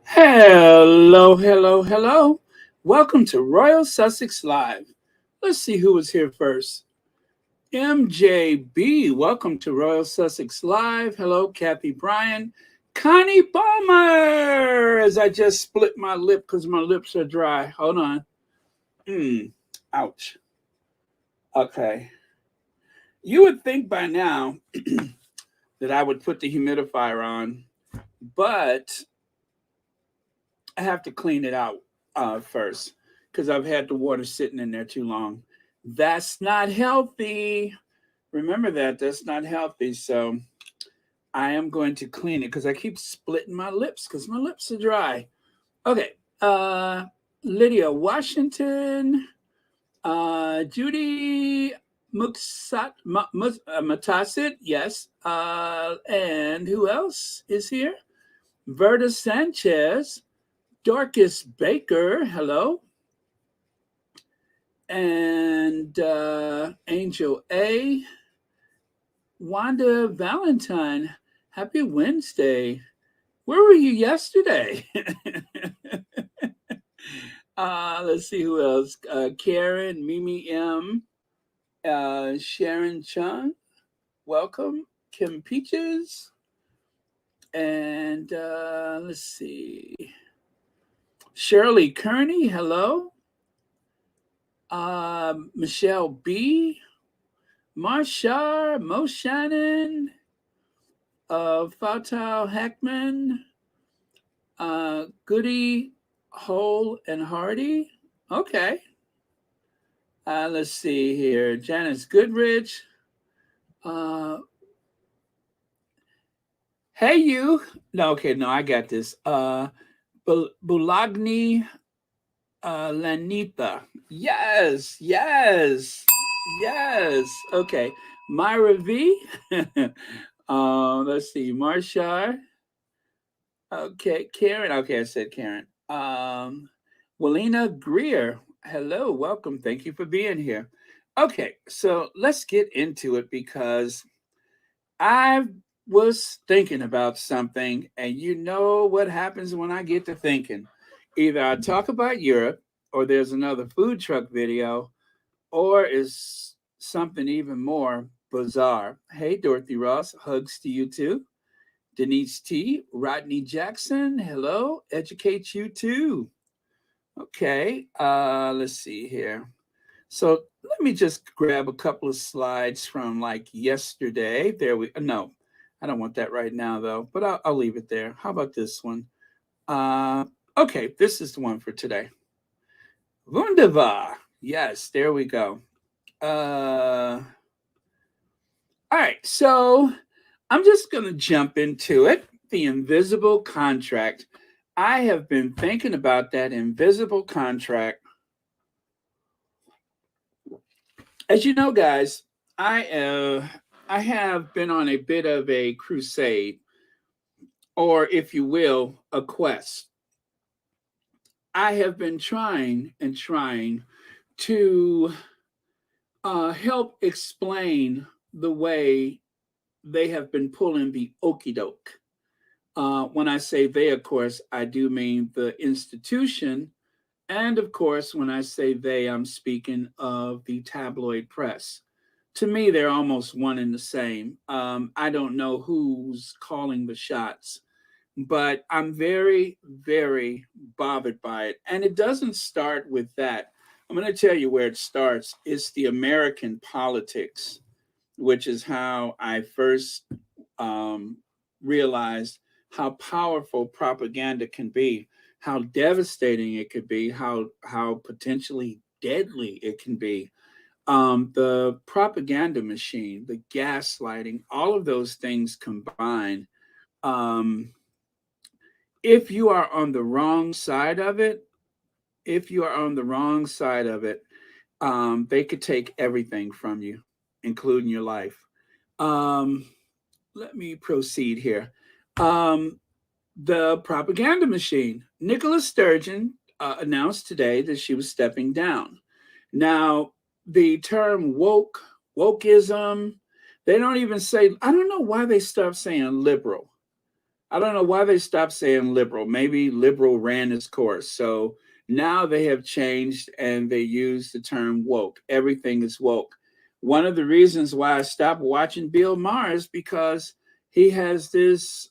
Hello, hello, hello. Welcome to Royal Sussex Live. Let's see who was here first. MJB, welcome to Royal Sussex Live. Hello, Kathy Bryan. Connie Balmer, as I just split my lip because my lips are dry. Hold on. Ouch. Okay. You would think by now that I would put the humidifier on, but I have to clean it out first because I've had the water sitting in there too long. That's not healthy. Remember that. That's not healthy. So I am going to clean it because I keep splitting my lips because my lips are dry. Okay. Lydia Washington, Judy Matasit, yes. And who else is here? Verda Sanchez, Dorcas Baker, hello. And Angel A. Wanda Valentine, happy Wednesday. Where were you yesterday? Let's see who else. Karen, Mimi M, Sharon Chung, welcome. Kim Peaches, and let's see. Shirley Kearney, hello. Michelle B, Marshar, Mo Shannon, Fatal Heckman, Goody, Hole, and Hardy. Okay. Let's see here. Janice Goodrich. Uh, hey, you. No, okay, no, I got this. Bulagni Lanita. Yes, yes, yes. Okay. Myra V. Let's see. Marshar. Okay. Karen. Okay, I said Karen. Walina Greer. Hello, welcome. Thank you for being here. Okay, so let's get into it because I was thinking about something, and you know what happens when I get to thinking. Either I talk about Europe, or there's another food truck video, or is something even more bizarre. Hey, Dorothy Ross, hugs to you too. Denise T, Rodney Jackson, hello, educate you too. Okay, let's see here. So let me just grab a couple of slides from like yesterday. There we no, I don't want that right now though, but I'll leave it there. How about this one? Uh, okay, this is the one for today. Wunderbar. Yes, there we go. All right, so I'm just going to jump into it. The invisible contract. I have been thinking about that invisible contract. As you know, guys, I have been on a bit of a crusade, or if you will, a quest. I have been trying and trying to help explain the way they have been pulling the okey doke. When I say they, of course, I do mean the institution. And of course, when I say they, I'm speaking of the tabloid press. To me, they're almost one and the same. I don't know who's calling the shots, but I'm very, very bothered by it. And it doesn't start with that. I'm going to tell you where it starts. It's the American politics, which is how I first um, realized how powerful propaganda can be, how devastating it could be, how potentially deadly it can be. The propaganda machine, the gaslighting, all of those things combined. Um, if you are on the wrong side of it, if you are on the wrong side of it, they could take everything from you, including your life. Um, Let me proceed here. Um, the propaganda machine. Nicola Sturgeon announced today that she was stepping down. Now, the term wokeism, they don't even say, I don't know why they stopped saying liberal. I don't know why they stopped saying liberal. Maybe liberal ran its course. So now they have changed and they use the term woke. Everything is woke. One of the reasons why I stopped watching Bill Maher is because he has this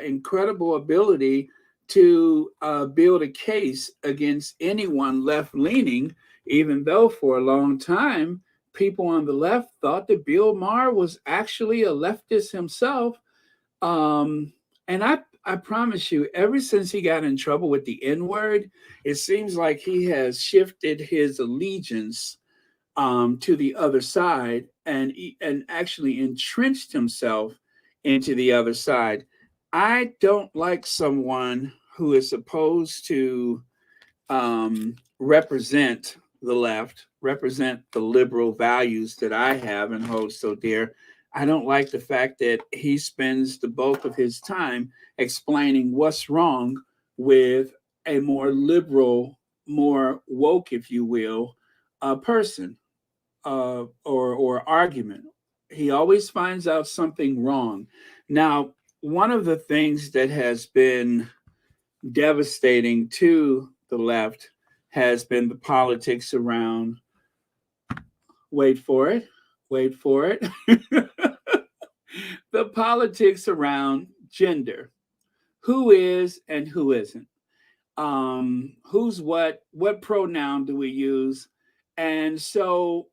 incredible ability to build a case against anyone left leaning, even though for a long time people on the left thought that Bill Maher was actually a leftist himself. And I promise you, ever since he got in trouble with the N word, it seems like he has shifted his allegiance to the other side and actually entrenched himself into the other side. I don't like someone who is supposed to represent the left, represent the liberal values that I have and hold so dear. I don't like the fact that he spends the bulk of his time explaining what's wrong with a more liberal, more woke, if you will, person or argument. He always finds out something wrong. Now, one of the things that has been devastating to the left has been the politics around, wait for it, wait for it, the politics around gender. Who is and who isn't? Who's what pronoun do we use? And so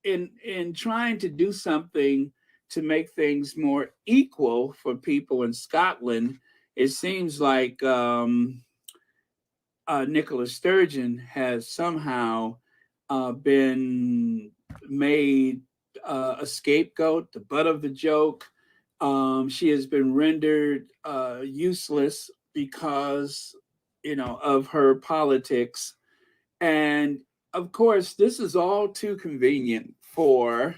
in trying to do something to make things more equal for people in Scotland, it seems like Nicola Sturgeon has somehow been made a scapegoat, the butt of the joke. She has been rendered useless because, of her politics. And of course, this is all too convenient for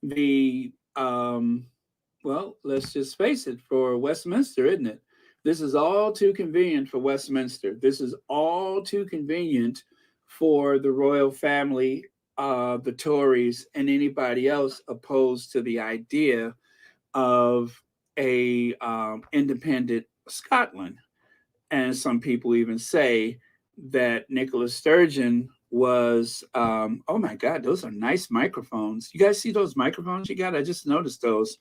the, well, let's just face it, for Westminster, isn't it? This is all too convenient for Westminster. This is all too convenient for the royal family, the Tories, and anybody else opposed to the idea of a independent Scotland. And some people even say that Nicola Sturgeon was, oh my God, those are nice microphones. You guys see those microphones you got? I just noticed those.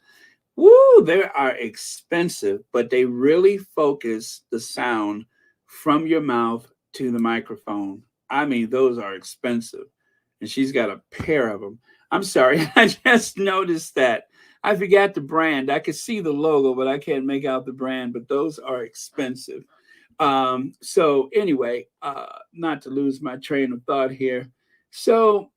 Woo, they are expensive, but they really focus the sound from your mouth to the microphone. I mean, those are expensive. And she's got a pair of them. I'm sorry, I just noticed that. I forgot the brand. I could see the logo, but I can't make out the brand. But those are expensive. So anyway, not to lose my train of thought here. So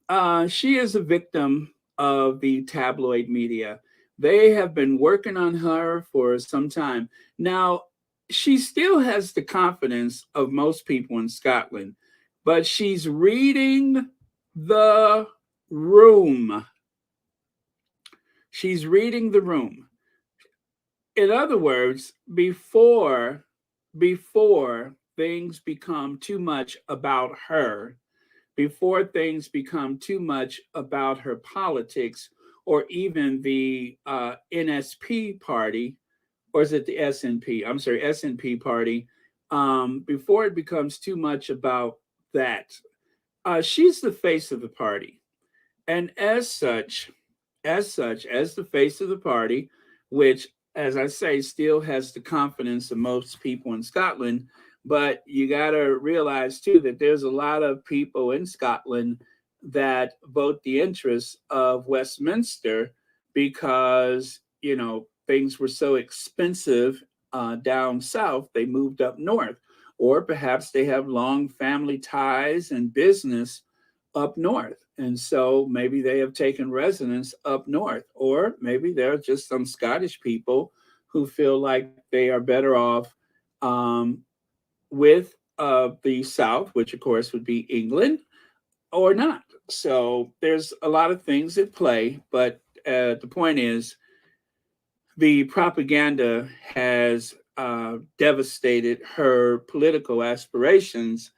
she is a victim of the tabloid media. They have been working on her for some time. Now, she still has the confidence of most people in Scotland, but she's reading the room. She's reading the room. In other words, before things become too much about her, before things become too much about her politics, or even the NSP party, or is it the SNP? I'm sorry, SNP party. Before it becomes too much about that, she's the face of the party, and as the face of the party, which, as I say, still has the confidence of most people in Scotland. But you got to realize, too, that there's a lot of people in Scotland that vote the interests of Westminster because, things were so expensive down south, they moved up north. Or perhaps they have long family ties and business up north. And so maybe they have taken residence up north, or maybe there are just some Scottish people who feel like they are better off with the South, which of course would be England, or not. So there's a lot of things at play, but the point is the propaganda has devastated her political aspirations.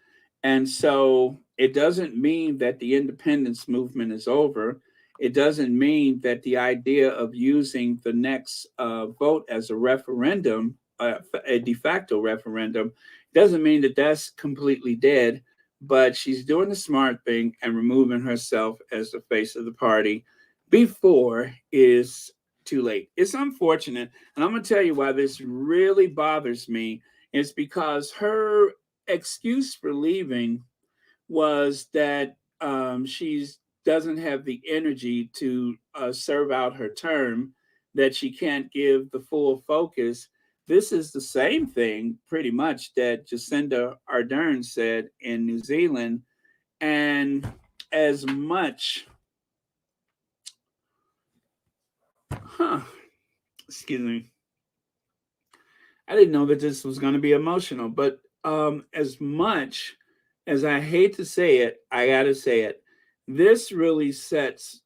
And so it doesn't mean that the independence movement is over. It doesn't mean that the idea of using the next vote as a referendum a de facto referendum. Doesn't mean that that's completely dead, but she's doing the smart thing and removing herself as the face of the party before is too late. It's unfortunate, and I'm going to tell you why this really bothers me. It's because her excuse for leaving was that she doesn't have the energy to serve out her term, that she can't give the full focus. This is the same thing, pretty much, that Jacinda Ardern said in New Zealand. And as much, excuse me, I didn't know that this was going to be emotional, but as much as I hate to say it, I got to say it. This really sets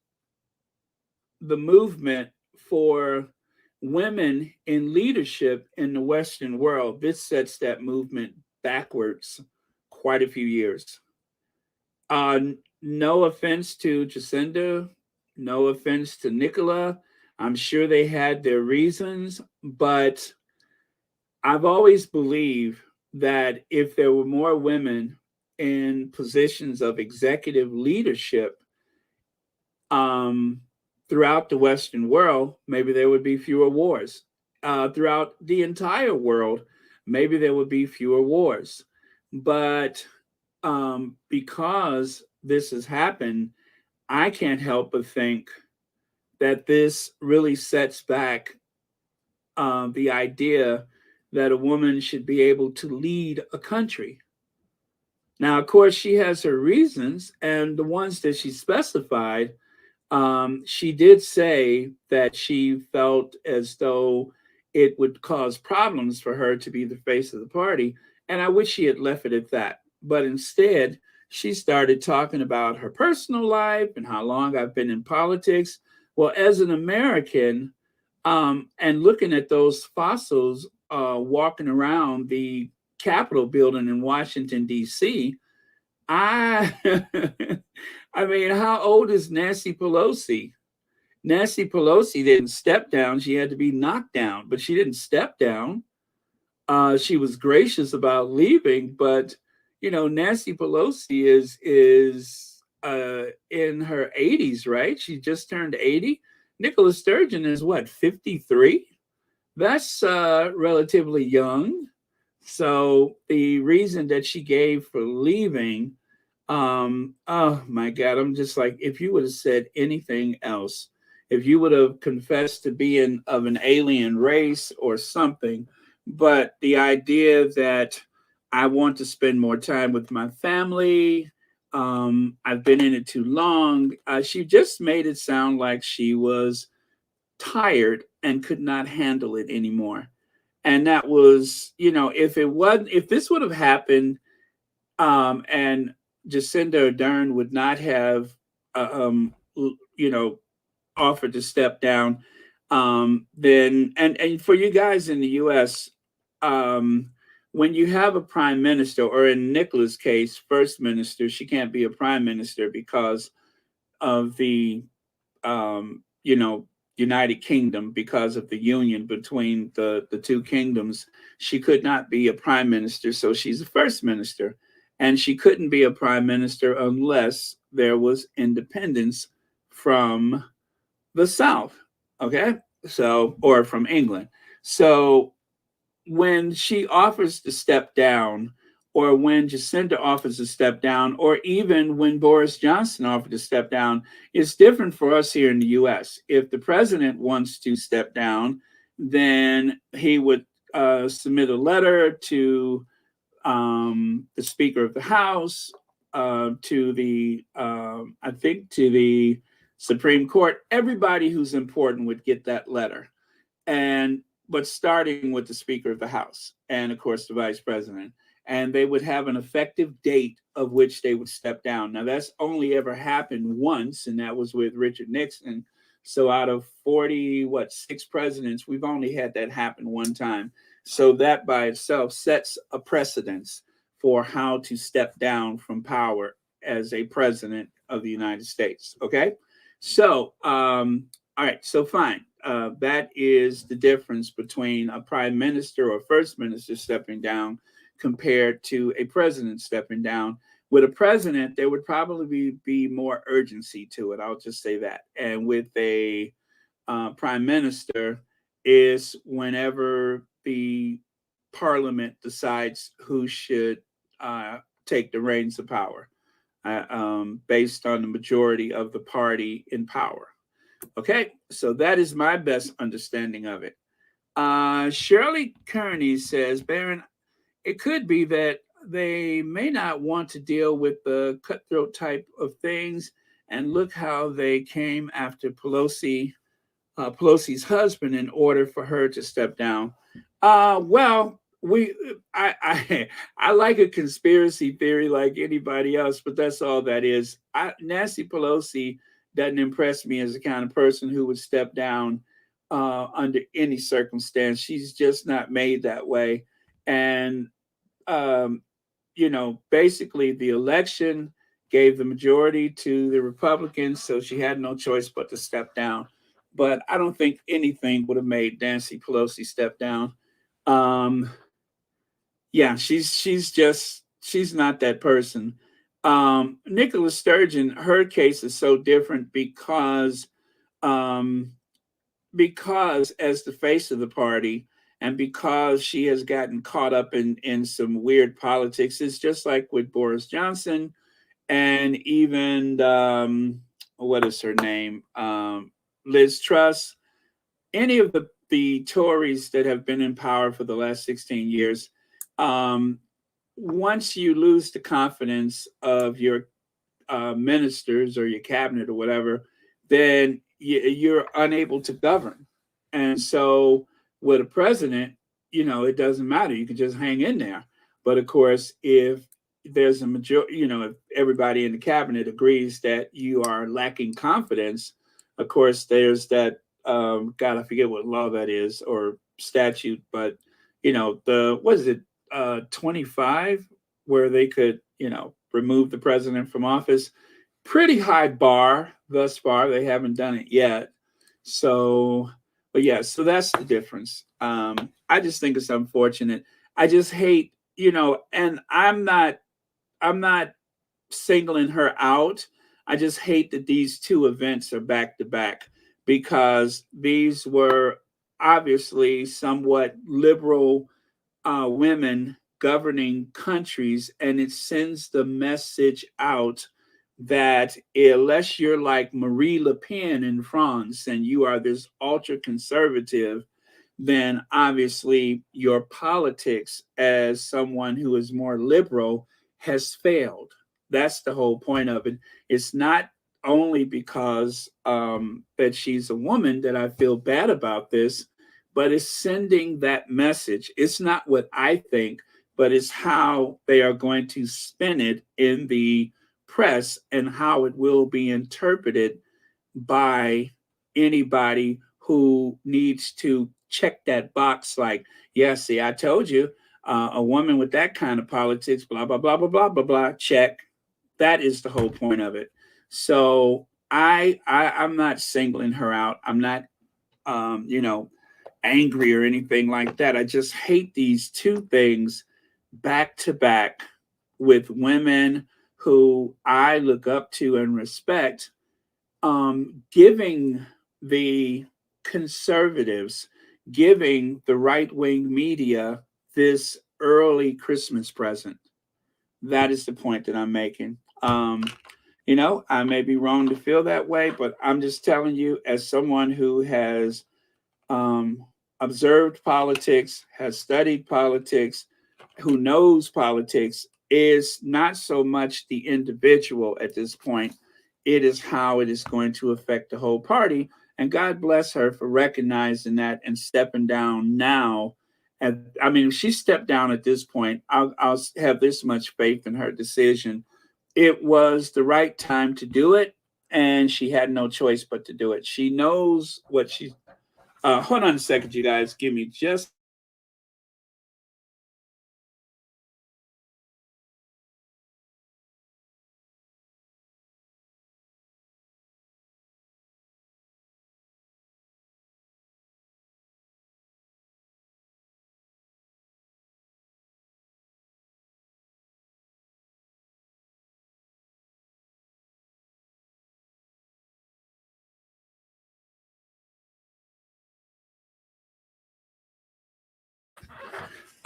the movement for women in leadership in the Western world. This sets that movement backwards quite a few years. Uh, no offense to Jacinda, no offense to Nicola. I'm sure they had their reasons, but I've always believed that if there were more women in positions of executive leadership um, throughout the Western world, maybe there would be fewer wars. Throughout the entire world, maybe there would be fewer wars. But because this has happened, I can't help but think that this really sets back the idea that a woman should be able to lead a country. Now, of course, she has her reasons, and the ones that she specified, she did say that she felt as though it would cause problems for her to be the face of the party. And I wish she had left it at that. But instead, she started talking about her personal life and how long I've been in politics. Well, as an American, and looking at those fossils walking around the Capitol building in Washington, D.C., I, I mean, how old is Nancy Pelosi? Nancy Pelosi didn't step down. She had to be knocked down, but she didn't step down. She was gracious about leaving, but Nancy Pelosi is in her 80s, right? She just turned 80. Nicola Sturgeon is what, 53? That's relatively young. So the reason that she gave for leaving, oh my God, I'm just like, if you would have said anything else, if you would have confessed to being of an alien race or something, but the idea that I want to spend more time with my family, I've been in it too long, she just made it sound like she was tired and could not handle it anymore. And that was, if this would have happened, and Jacinda Ardern would not have, you know, offered to step down, then, and for you guys in the U.S., when you have a prime minister, or in Nicola's case, first minister, she can't be a prime minister because of the, you know, United Kingdom, because of the union between the two kingdoms. She could not be a prime minister, so she's a first minister. And she couldn't be a prime minister unless there was independence from the South, okay? So, or from England. So when she offers to step down, or when Jacinda offers to step down, or even when Boris Johnson offered to step down, it's different for us here in the US. If the president wants to step down, then he would submit a letter to the Speaker of the House, to the, I think, to the Supreme Court. Everybody who's important would get that letter. But starting with the Speaker of the House and, of course, the Vice President. And they would have an effective date of which they would step down. Now, that's only ever happened once, and that was with Richard Nixon. So out of 6 presidents, we've only had that happen one time. So that by itself sets a precedence for how to step down from power as a president of the United States. Okay? So, all right, so fine. that is the difference between a prime minister or first minister stepping down compared to a president stepping down. With a president, there would probably be more urgency to it. I'll just say that. And with a prime minister, is whenever the parliament decides who should take the reins of power, based on the majority of the party in power. Okay, so that is my best understanding of it. Shirley Kearney says, Baron, it could be that they may not want to deal with the cutthroat type of things. And look how they came after Pelosi's husband in order for her to step down. Well, I like a conspiracy theory like anybody else, but that's all that is. Nancy Pelosi doesn't impress me as the kind of person who would step down under any circumstance. She's just not made that way. And um, basically the election gave the majority to the Republicans, so she had no choice but to step down. But I don't think anything would have made Nancy Pelosi step down. Um, yeah, she's not that person. Nicola Sturgeon, her case is so different um, because as the face of the party and because she has gotten caught up in some weird politics, it's just like with Boris Johnson and even what is her name, Liz Truss, any of the Tories that have been in power for the last 16 years. um, Once you lose the confidence of your ministers or your cabinet or whatever, then you're unable to govern. And so with a president, it doesn't matter. You can just hang in there. But of course, if there's a majority, if everybody in the cabinet agrees that you are lacking confidence, of course, there's that, God, I forget what law that is or statute, but, what is it, 25, where they could, remove the president from office. Pretty high bar thus far. They haven't done it yet. So, but yeah, so that's the difference. I just think it's unfortunate. I just hate, and I'm not singling her out. I just hate that these two events are back to back because these were obviously somewhat liberal women governing countries, and it sends the message out that unless you're like Marie Le Pen in France and you are this ultra conservative, then obviously your politics as someone who is more liberal has failed. That's the whole point of it. It's not only because that she's a woman that I feel bad about this, but it's sending that message. It's not what I think, but it's how they are going to spin it in the press and how it will be interpreted by anybody who needs to check that box like, yeah, see, I told you, a woman with that kind of politics, blah, blah, blah, blah, blah, blah, blah, check. That is the whole point of it. So I'm not singling her out. I'm not, angry or anything like that. I just hate these two things back to back with women who I look up to and respect, giving the conservatives, giving the right wing media this early Christmas present. That is the point that I'm making. I may be wrong to feel that way, but I'm just telling you, as someone who has um, observed politics, has studied politics, who knows politics, is not so much the individual at this point. It is how it is going to affect the whole party. And God bless her for recognizing that and stepping down now. And I mean, if she stepped down at this point, I'll have this much faith in her decision. It was the right time to do it, and she had no choice but to do it. She knows what she's hold on a second, you guys. Give me just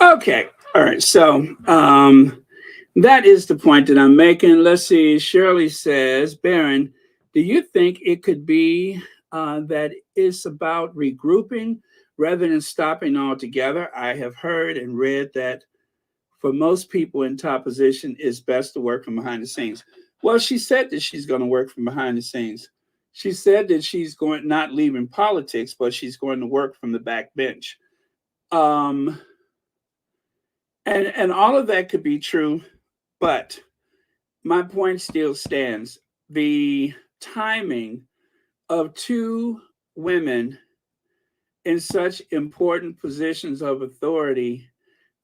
Okay. All right. So that is the point that I'm making. Let's see. Shirley says, Baron, do you think it could be that it's about regrouping rather than stopping altogether? I have heard and read that for most people in top position, it's best to work from behind the scenes. Well, she said that she's going to work from behind the scenes. She said that she's going not leaving politics, but she's going to work from the back bench. Um, and all of that could be true, but my point still stands. The timing of two women in such important positions of authority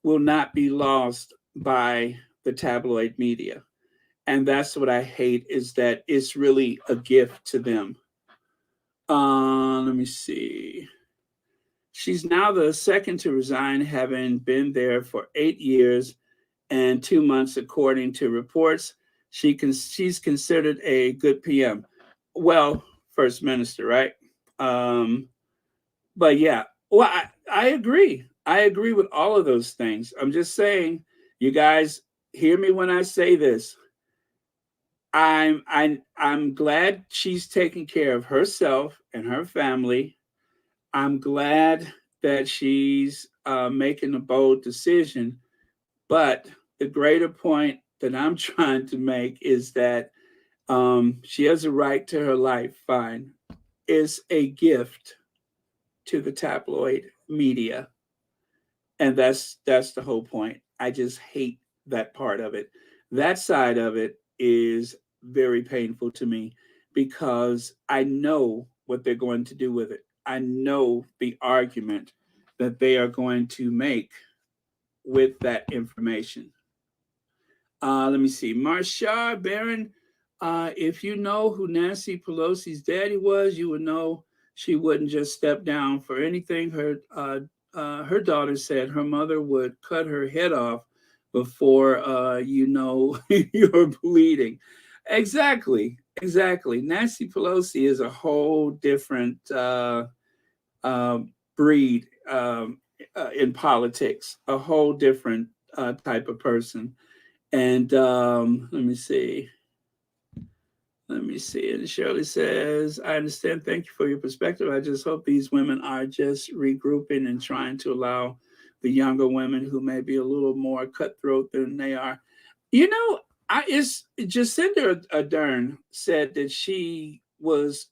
will not be lost by the tabloid media. And that's what I hate, is that it's really a gift to them. Let me see. She's now the second to resign, having been there for 8 years and 2 months, according to reports. She's considered a good PM. Well, first minister, right? Um, but yeah, well, I agree. I agree with all of those things. I'm just saying, you guys hear me when I say this. I'm glad she's taking care of herself and her family. I'm glad that she's making a bold decision. But the greater point that I'm trying to make is that she has a right to her life. Fine, is a gift to the tabloid media, and that's the whole point. I just hate that part of it. That side of it is very painful to me because I know what they're going to do with it. I know the argument that they are going to make with that information. Let me see. Marsha Barron, if you know who Nancy Pelosi's daddy was, you would know she wouldn't just step down for anything. Her daughter said her mother would cut her head off before you're bleeding. Exactly, exactly. Nancy Pelosi is a whole different uh, breed in politics, a whole different type of person. And let me see. Let me see. And Shirley says, I understand. Thank you for your perspective. I just hope these women are just regrouping and trying to allow the younger women who may be a little more cutthroat than they are. You know, it's Jacinda Ardern said that she was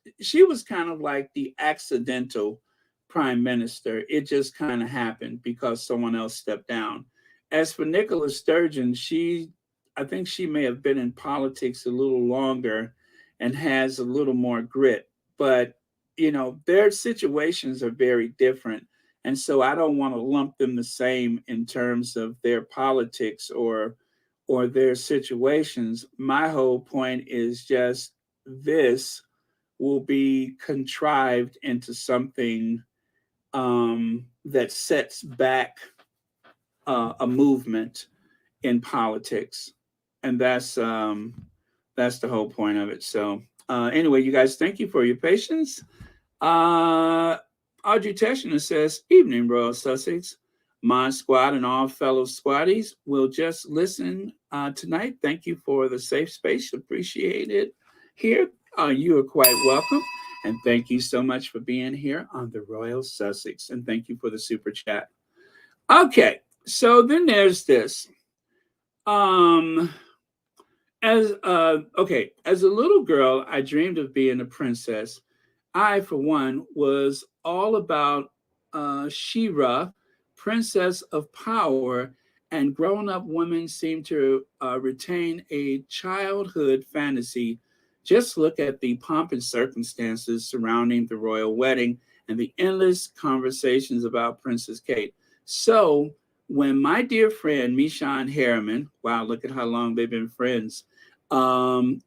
kind of like the accidental prime minister. It just kind of happened because someone else stepped down. As for Nicola Sturgeon, I think she may have been in politics a little longer and has a little more grit. But, their situations are very different. And so I don't want to lump them the same in terms of their politics or their situations. My whole point is just this will be contrived into something that sets back a movement in politics, and that's the whole point of it. So anyway, you guys, thank you for your patience. Uh, Audrey Teshner says, "Evening, Royal Sussex. My squad and all fellow squaddies will just listen tonight. Thank you for the safe space. Appreciate it here. You are quite welcome." And thank you so much for being here on the Royal Sussex. And thank you for the super chat. Okay, so then there's this. Um, as a little girl, I dreamed of being a princess. I, for one, was all about Shira, princess of power, and grown up women seem to retain a childhood fantasy. Just look at the pomp and circumstances surrounding the royal wedding and the endless conversations about Princess Kate. So, when my dear friend Mishan Harriman, wow, look at how long they've been friends,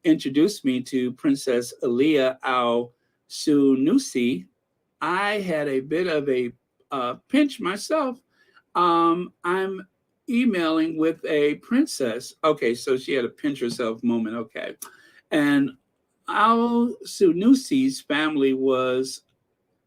introduced me to Princess Aliyah Al Sunusi, I had a bit of a pinch myself. I'm emailing with a princess. Okay, so she had a pinch herself moment. Okay. And Al Sunusi's family was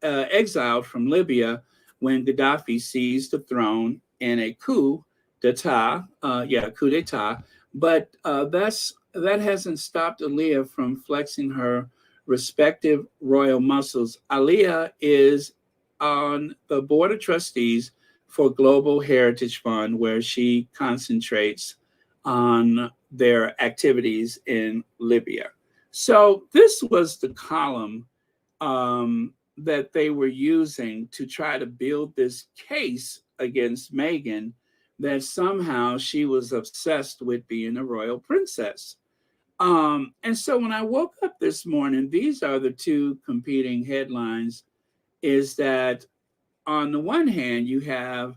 exiled from Libya when Gaddafi seized the throne in a coup d'etat. Coup d'etat. But that hasn't stopped Aaliyah from flexing her respective royal muscles. Aaliyah is on the board of trustees for Global Heritage Fund, where she concentrates on their activities in Libya. So this was the column that they were using to try to build this case against Meghan, that somehow she was obsessed with being a royal princess. And so when I woke up this morning, these are the two competing headlines. Is that on the one hand, you have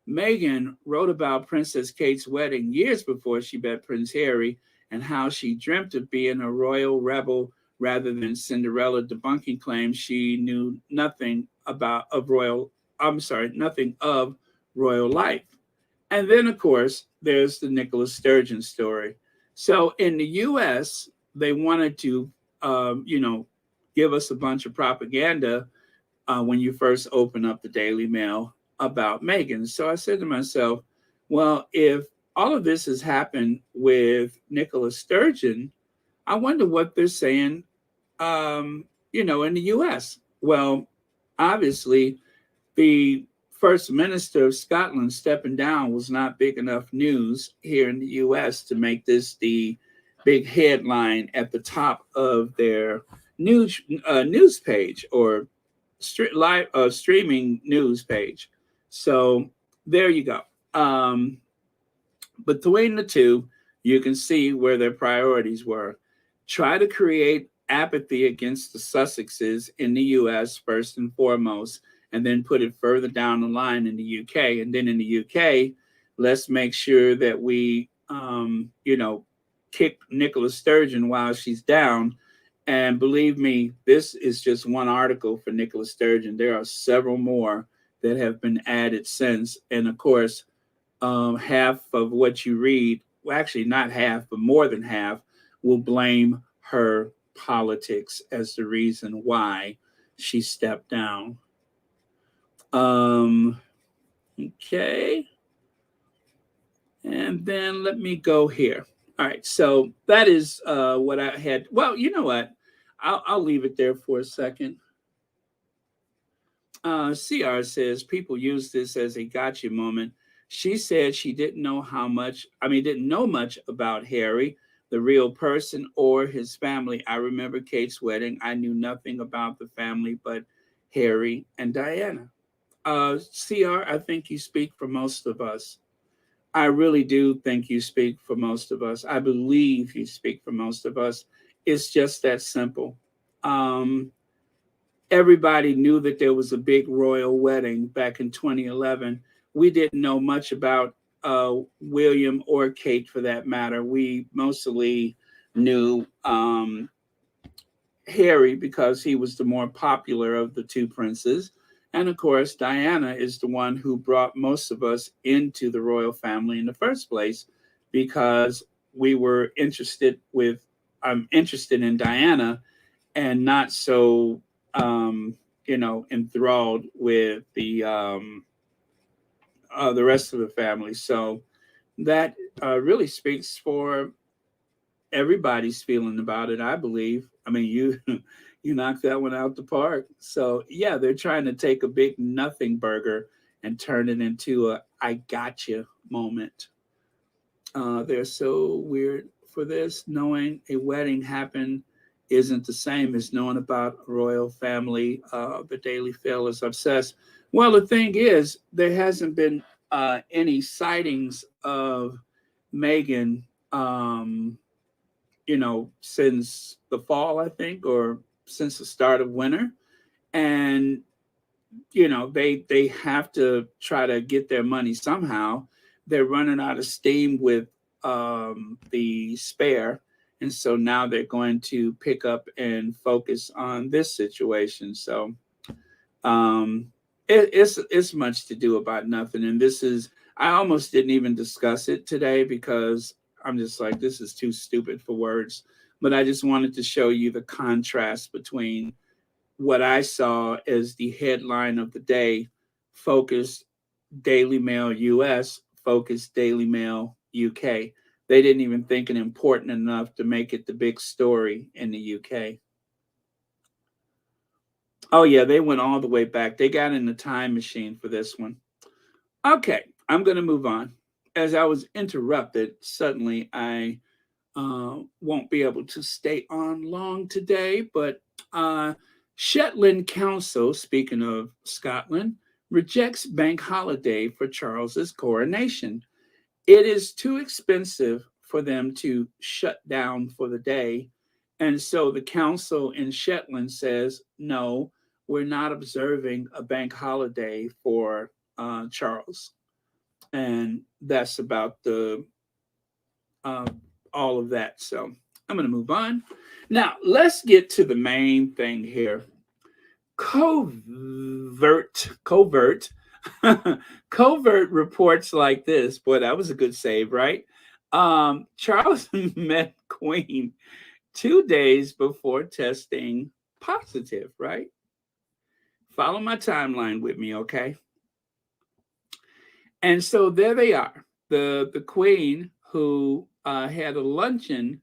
Meghan wrote about Princess Kate's wedding years before she met Prince Harry, and how she dreamt of being a royal rebel rather than Cinderella, debunking claims she knew nothing nothing of royal life. And then, of course, there's the Nicola Sturgeon story. So in the U.S., they wanted to, give us a bunch of propaganda when you first open up the Daily Mail about Meghan. So I said to myself, well, if all of this has happened with Nicola Sturgeon, I wonder what they're saying, in the U.S. Well, obviously, the First Minister of Scotland stepping down was not big enough news here in the U.S. to make this the big headline at the top of their news page, or streaming news page. So there you go. Between the two, you can see where their priorities were. Try to create apathy against the Sussexes in the U.S. first and foremost, and then put it further down the line in the UK. And then in the UK, let's make sure that we, kick Nicola Sturgeon while she's down. And believe me, this is just one article for Nicola Sturgeon. There are several more that have been added since. And of course, half of what you read, well, actually not half, but more than half, will blame her politics as the reason why she stepped down. Okay. And then let me go here. All right. So that is what I had. Well, you know what? I'll leave it there for a second. CR says people use this as a gotcha moment. She said she didn't know much about Harry, the real person, or his family. I remember Kate's wedding. I knew nothing about the family but Harry and Diana. CR, I think you speak for most of us. I really do think you speak for most of us. I believe you speak for most of us. It's just that simple. Everybody knew that there was a big royal wedding back in 2011. We didn't know much about William or Kate for that matter. We mostly knew Harry because he was the more popular of the two princes. And of course, Diana is the one who brought most of us into the royal family in the first place, because we were interested in Diana, and not so enthralled with the rest of the family. So that really speaks for everybody's feeling about it, I believe. I mean, you you knocked that one out the park. So yeah, they're trying to take a big nothing burger and turn it into a I gotcha moment. They're so weird for this. Knowing a wedding happened isn't the same as knowing about a royal family. The Daily Mail is obsessed. Well, the thing is, there hasn't been any sightings of Meghan, since the fall, I think, or since the start of winter. And they have to try to get their money somehow. They're running out of steam with the Spare, and so now they're going to pick up and focus on this situation. So it's much to do about nothing. And I almost didn't even discuss it today because I'm just like, this is too stupid for words. But I just wanted to show you the contrast between what I saw as the headline of the day, focused Daily Mail US, Focus Daily Mail UK. They didn't even think it important enough to make it the big story in the UK. Oh, yeah, they went all the way back. They got in the time machine for this one. Okay, I'm going to move on. As I was interrupted, suddenly I won't be able to stay on long today, but Shetland Council, speaking of Scotland, rejects bank holiday for Charles's coronation. It is too expensive for them to shut down for the day. And so the council in Shetland says, no, we're not observing a bank holiday for Charles. And that's about the uh, all of that. So I'm going to move on. Now, let's get to the main thing here. Covert covert reports like this. Boy, that was a good save, right? Charles met Queen 2 days before testing positive, right? Follow my timeline with me, okay? And so there they are. The Queen, who had a luncheon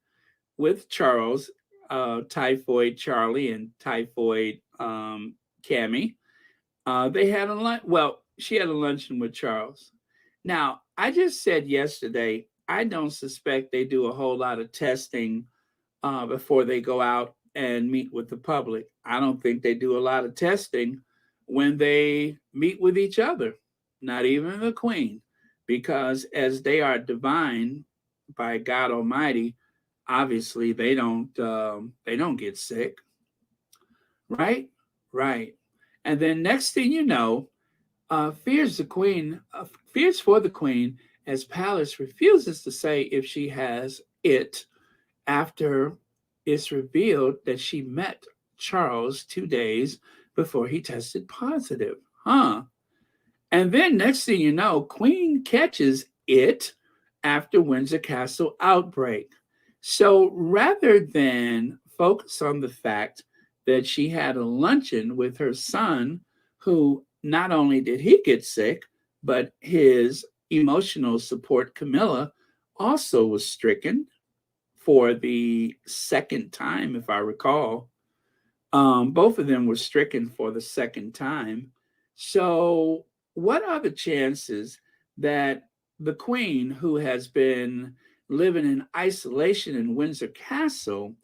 with Charles, Typhoid Charlie and Typhoid Cammy. They had a lunch. Well, she had a luncheon with Charles. Now, I just said yesterday, I don't suspect they do a whole lot of testing before they go out and meet with the public. I don't think they do a lot of testing when they meet with each other, not even the Queen, because as they are divine by God Almighty, obviously they don't get sick, right? Right. And then next thing you know, fears for the Queen as Palace refuses to say if she has it after it's revealed that she met Charles 2 days before he tested positive. Huh? And then next thing you know, Queen catches it after Windsor Castle outbreak. So rather than focus on the fact that she had a luncheon with her son, who not only did he get sick, but his emotional support, Camilla, also was stricken for the second time, if I recall. Both of them were stricken for the second time. So, what are the chances that the Queen, who has been living in isolation in Windsor Castle,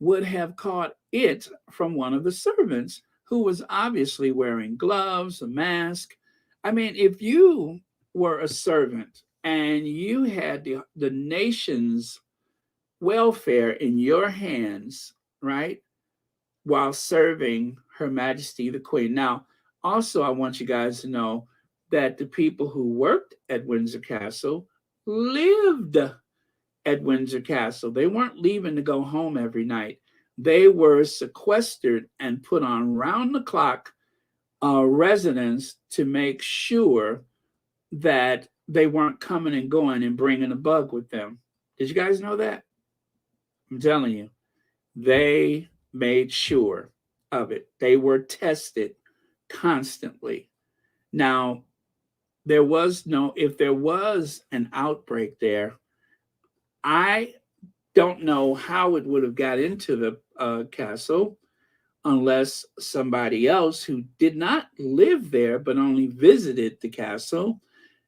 would have caught it from one of the servants who was obviously wearing gloves, a mask? I mean, if you were a servant and you had the nation's welfare in your hands, right? While serving Her Majesty the Queen. Now, also, I want you guys to know that the people who worked at Windsor Castle lived at Windsor Castle. They weren't leaving to go home every night. They were sequestered and put on round the clock residence to make sure that they weren't coming and going and bringing a bug with them. Did you guys know that? I'm telling you, they made sure of it. They were tested constantly. Now, if there was an outbreak there, I don't know how it would have got into the castle unless somebody else who did not live there but only visited the castle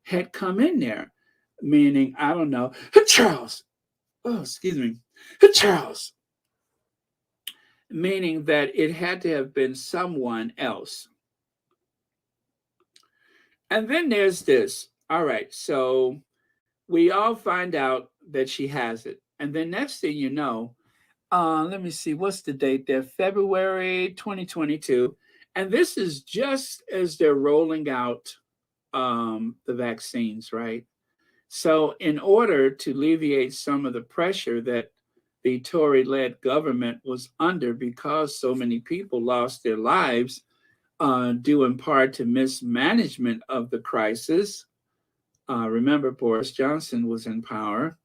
had come in there. Meaning, I don't know, Charles. Oh, excuse me, Charles. Meaning that it had to have been someone else. And then there's this. All right, so we all find out that she has it. And then next thing you know, let me see, what's the date there? February 2022. And this is just as they're rolling out the vaccines, right? So, in order to alleviate some of the pressure that the Tory led government was under because so many people lost their lives due in part to mismanagement of the crisis. Remember, Boris Johnson was in power.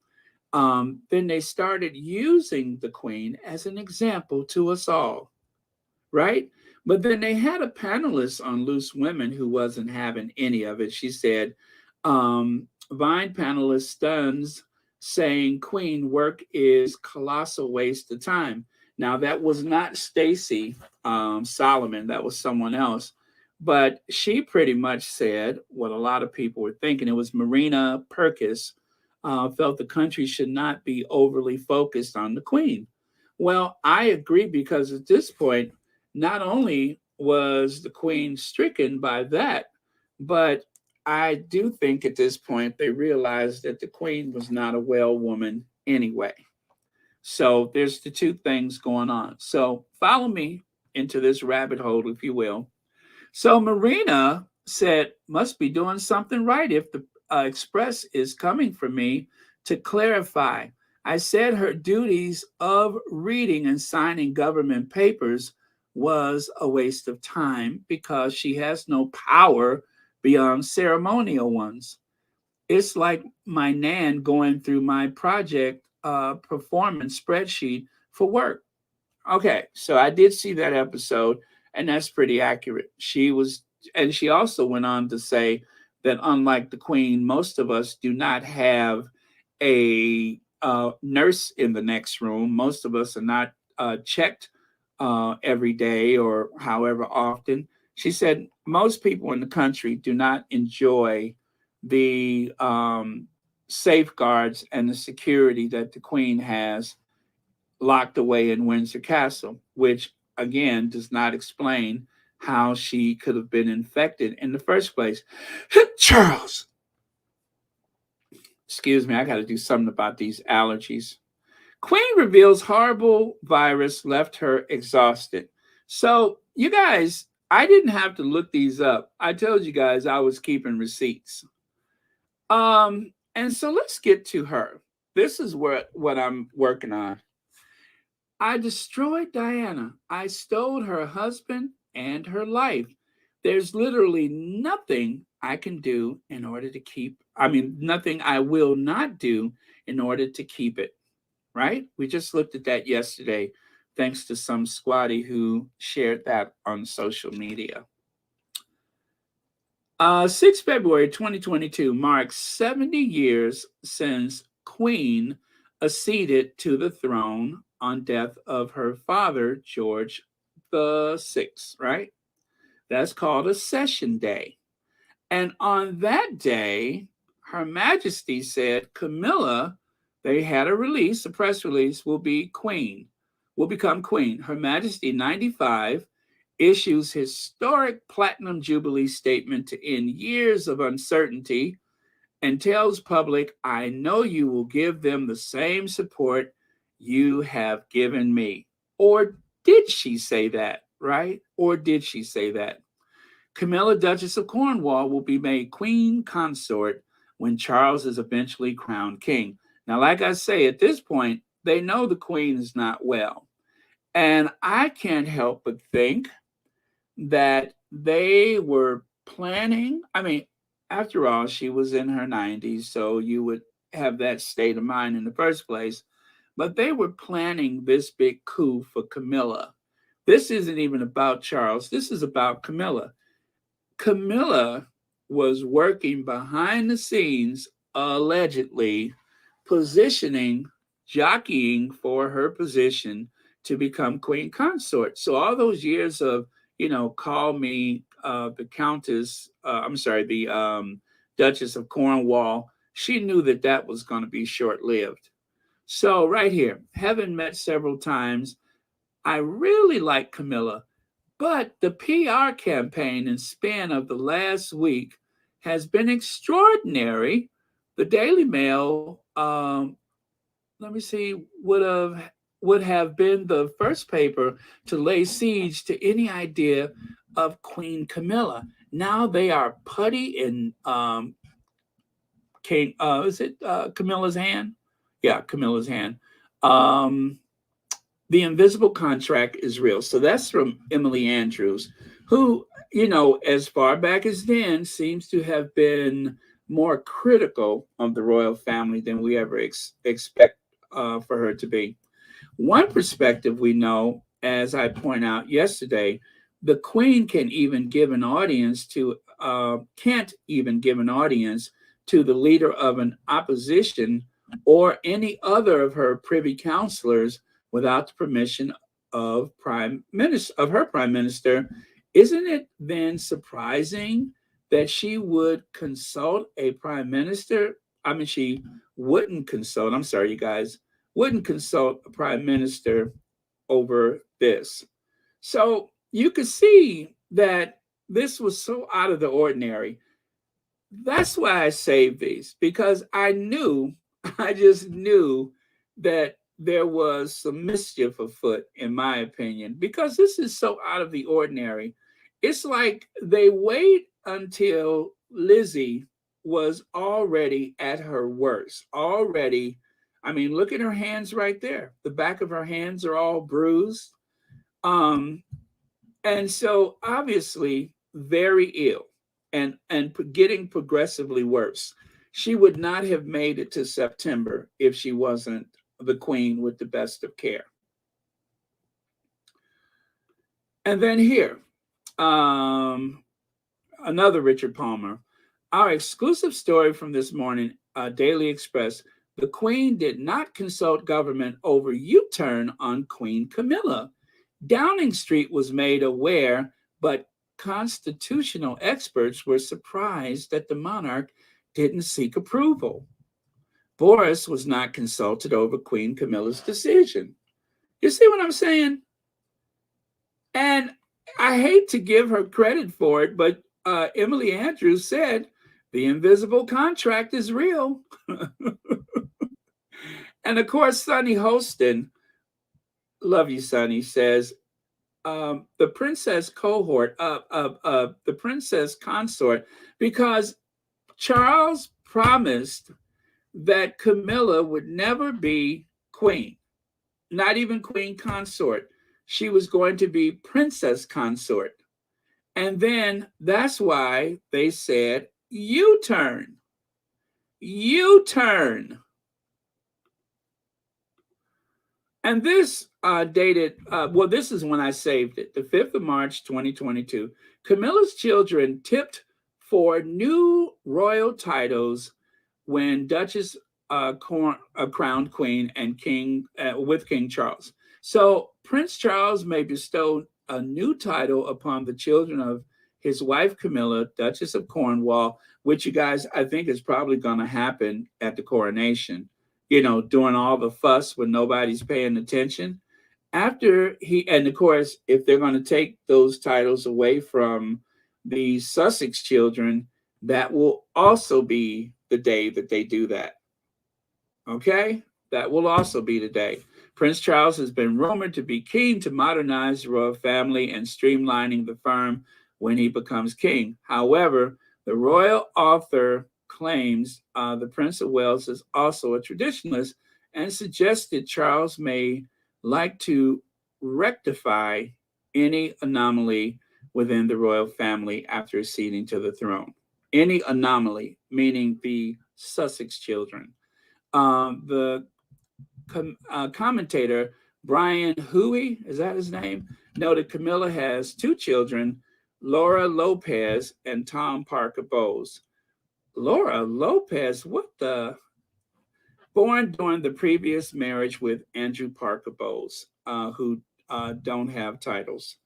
Then they started using the Queen as an example to us all, right? But then they had a panelist on Loose Women who wasn't having any of it. She said, Vine panelist stuns saying Queen work is colossal waste of time. Now that was not Stacey Solomon, that was someone else. But she pretty much said what a lot of people were thinking. It was Marina Purkis felt the country should not be overly focused on the Queen. Well, I agree because at this point, not only was the Queen stricken by that, but I do think at this point they realized that the Queen was not a well woman anyway. So there's the two things going on. So follow me into this rabbit hole, if you will. So Marina said, must be doing something right if the express is coming for me to clarify. I said her duties of reading and signing government papers was a waste of time because she has no power beyond ceremonial ones. It's like my nan going through my project performance spreadsheet for work. Okay, so I did see that episode, and that's pretty accurate. She was, and she also went on to say that unlike the Queen, most of us do not have a nurse in the next room. Most of us are not checked every day or however often. She said most people in the country do not enjoy the safeguards and the security that the Queen has locked away in Windsor Castle, which again does not explain how she could have been infected in the first place. Charles, excuse me, I got to do something about these allergies. Queen reveals horrible virus left her exhausted. So, you guys, I didn't have to look these up. I told you guys I was keeping receipts. And so let's get to her. This is what I'm working on. I destroyed Diana. I stole her husband and her life. There's literally nothing I can do in order to keep, I mean, nothing I will not do in order to keep it, right? We just looked at that yesterday, thanks to some squatty who shared that on social media. 6 February 2022 marks 70 years since Queen acceded to the throne on death of her father, George the Sixth, right? That's called a session day. And on that day, Her Majesty said Camilla, they had a release, a press release, will become queen. Her Majesty 95 issues historic platinum jubilee statement to end years of uncertainty and tells public, I know you will give them the same support you have given me. Or did she say that, right? Or did she say that? Camilla, Duchess of Cornwall, will be made queen consort when Charles is eventually crowned king. Now, like I say, at this point, they know the queen is not well. And I can't help but think that they were planning. I mean, after all, she was in her 90s, so you would have that state of mind in the first place. But they were planning this big coup for Camilla. This isn't even about Charles, this is about Camilla. Camilla was working behind the scenes, allegedly positioning, jockeying for her position to become queen consort. So all those years of, call me the Countess, I'm sorry, the Duchess of Cornwall, she knew that that was going to be short lived. So right here, having met several times, I really like Camilla, but the PR campaign and span of the last week has been extraordinary. The Daily Mail, let me see, would have been the first paper to lay siege to any idea of Queen Camilla. Now they are putty in King. Is it Camilla's hand? Yeah, Camilla's hand. Um, the invisible contract is real. So that's from Emily Andrews, who, as far back as then, seems to have been more critical of the royal family than we ever expect for her to be. One perspective we know as I point out yesterday, the Queen can even give an audience to can't even give an audience to the leader of an opposition or any other of her privy counselors without the permission of her prime minister. Isn't it then surprising that she would consult a prime minister? I mean, she wouldn't consult. I'm sorry, you guys, wouldn't consult a prime minister over this. So you could see that this was so out of the ordinary. That's why I saved these, because I knew, I just knew that there was some mischief afoot, in my opinion, because this is so out of the ordinary. It's like they wait until Lizzie was already at her worst, already. I mean, look at her hands right there. The back of her hands are all bruised. Um, and so obviously very ill and getting progressively worse. She would not have made it to September if she wasn't the queen with the best of care. And then here, another Richard Palmer. Our exclusive story from this morning, Daily Express. The Queen did not consult government over U-turn on Queen Camilla. Downing Street was made aware, but constitutional experts were surprised that the monarch didn't seek approval. Boris was not consulted over Queen Camilla's decision. You see what I'm saying? And I hate to give her credit for it, but Emily Andrews said the invisible contract is real. And of course, Sonny Holston, love you, Sonny, says the princess cohort the princess consort, because Charles promised that Camilla would never be queen, not even queen consort. She was going to be princess consort. And then that's why they said U-turn. U-turn. And this dated, this is when I saved it, the 5th of March, 2022. Camilla's children tipped for new royal titles when Duchess crowned queen and king with King Charles. So Prince Charles may bestow a new title upon the children of his wife Camilla, Duchess of Cornwall, which you guys, I think is probably going to happen at the coronation. You know, doing all the fuss when nobody's paying attention. After and of course, if they're going to take those titles away from the Sussex children, that will also be the day that they do that. Okay? That will also be the day. Prince Charles has been rumored to be keen to modernize the royal family and streamlining the firm when he becomes king. However, the royal author claims the Prince of Wales is also a traditionalist and suggested Charles may like to rectify any anomaly within the royal family after acceding to the throne. Any anomaly, meaning the Sussex children. The commentator Brian Huey, is that his name, noted Camilla has 2 children, Laura Lopez and Tom Parker Bowles. Laura Lopez, what the? Born during the previous marriage with Andrew Parker Bowles, who don't have titles.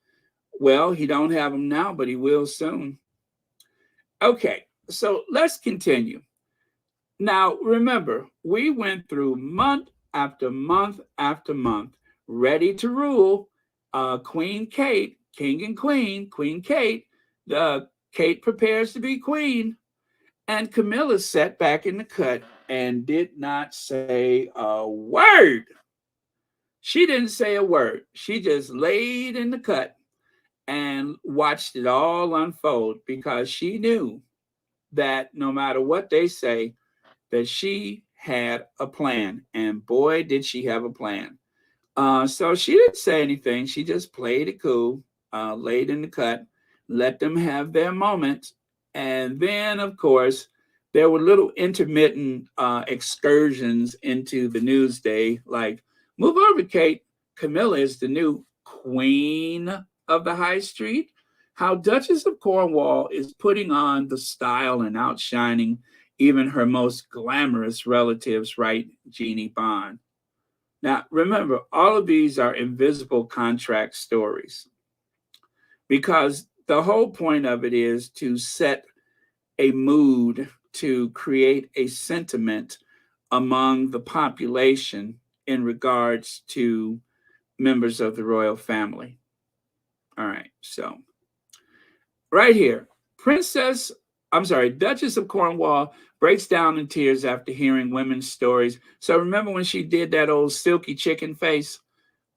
Well, he don't have them now, but he will soon. Okay, so let's continue. Now, remember, we went through month after month after month, ready to rule. Queen Kate, king and queen, Queen Kate, Kate prepares to be queen. And Camilla sat back in the cut and did not say a word. She didn't say a word. She just laid in the cut and watched it all unfold because she knew that no matter what they say, that she had a plan. And boy, did she have a plan. So she didn't say anything. She just played it cool, laid in the cut, let them have their moment. And then, of course, there were little intermittent excursions into the news day, like, move over, Kate. Camilla is the new queen of the high street, how Duchess of Cornwall is putting on the style and outshining even her most glamorous relatives, right? Jeannie Bond. Now, remember, all of these are invisible contract stories because the whole point of it is to set a mood, to create a sentiment among the population in regards to members of the royal family. All right, so right here, Duchess of Cornwall breaks down in tears after hearing women's stories. So remember when she did that old silky chicken face?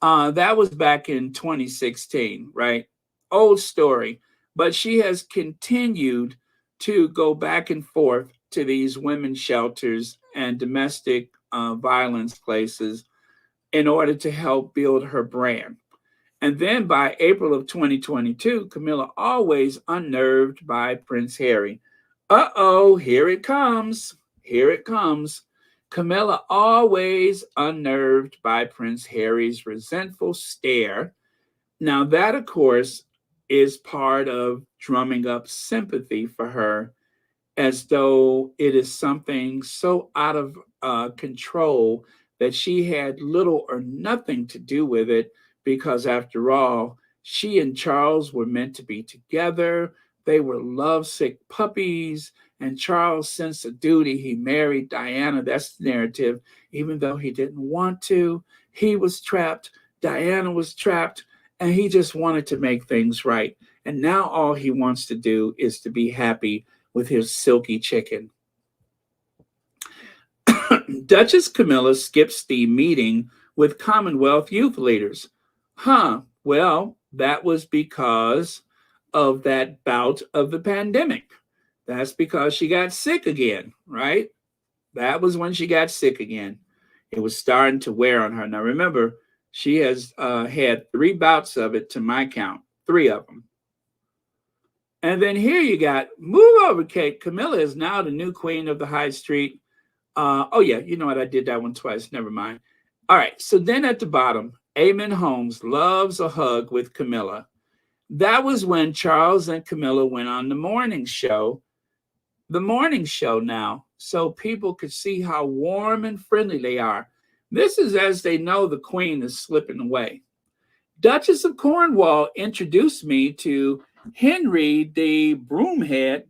That was back in 2016, right? Old story. But she has continued to go back and forth to these women's shelters and domestic violence places in order to help build her brand. And then by April of 2022, Camilla, always unnerved by Prince Harry. Uh-oh, here it comes. Here it comes. Camilla, always unnerved by Prince Harry's resentful stare. Now, that, of course, is part of drumming up sympathy for her, as though it is something so out of control that she had little or nothing to do with it, because after all, she and Charles were meant to be together. They were lovesick puppies, and Charles' sense of duty, he married Diana. That's the narrative. Even though he didn't want to, he was trapped. Diana was trapped, and he just wanted to make things right. And now all he wants to do is to be happy with his silky chicken. Duchess Camilla skips the meeting with Commonwealth youth leaders. Well, that was because of that bout of the pandemic. That's because she got sick again, right? That was when she got sick again. It was starting to wear on her. Now, remember, she has had 3 bouts of it to my count, 3 of them. And then here you got, move over, Kate. Camilla is now the new queen of the high street. Oh, yeah, you know what? I did that one twice. Never mind. All right. So then at the bottom, Eamon Holmes loves a hug with Camilla. That was when Charles and Camilla went on the morning show. The morning show now, so people could see how warm and friendly they are. This is as they know the queen is slipping away. Duchess of Cornwall introduced me to Henry the Bromhead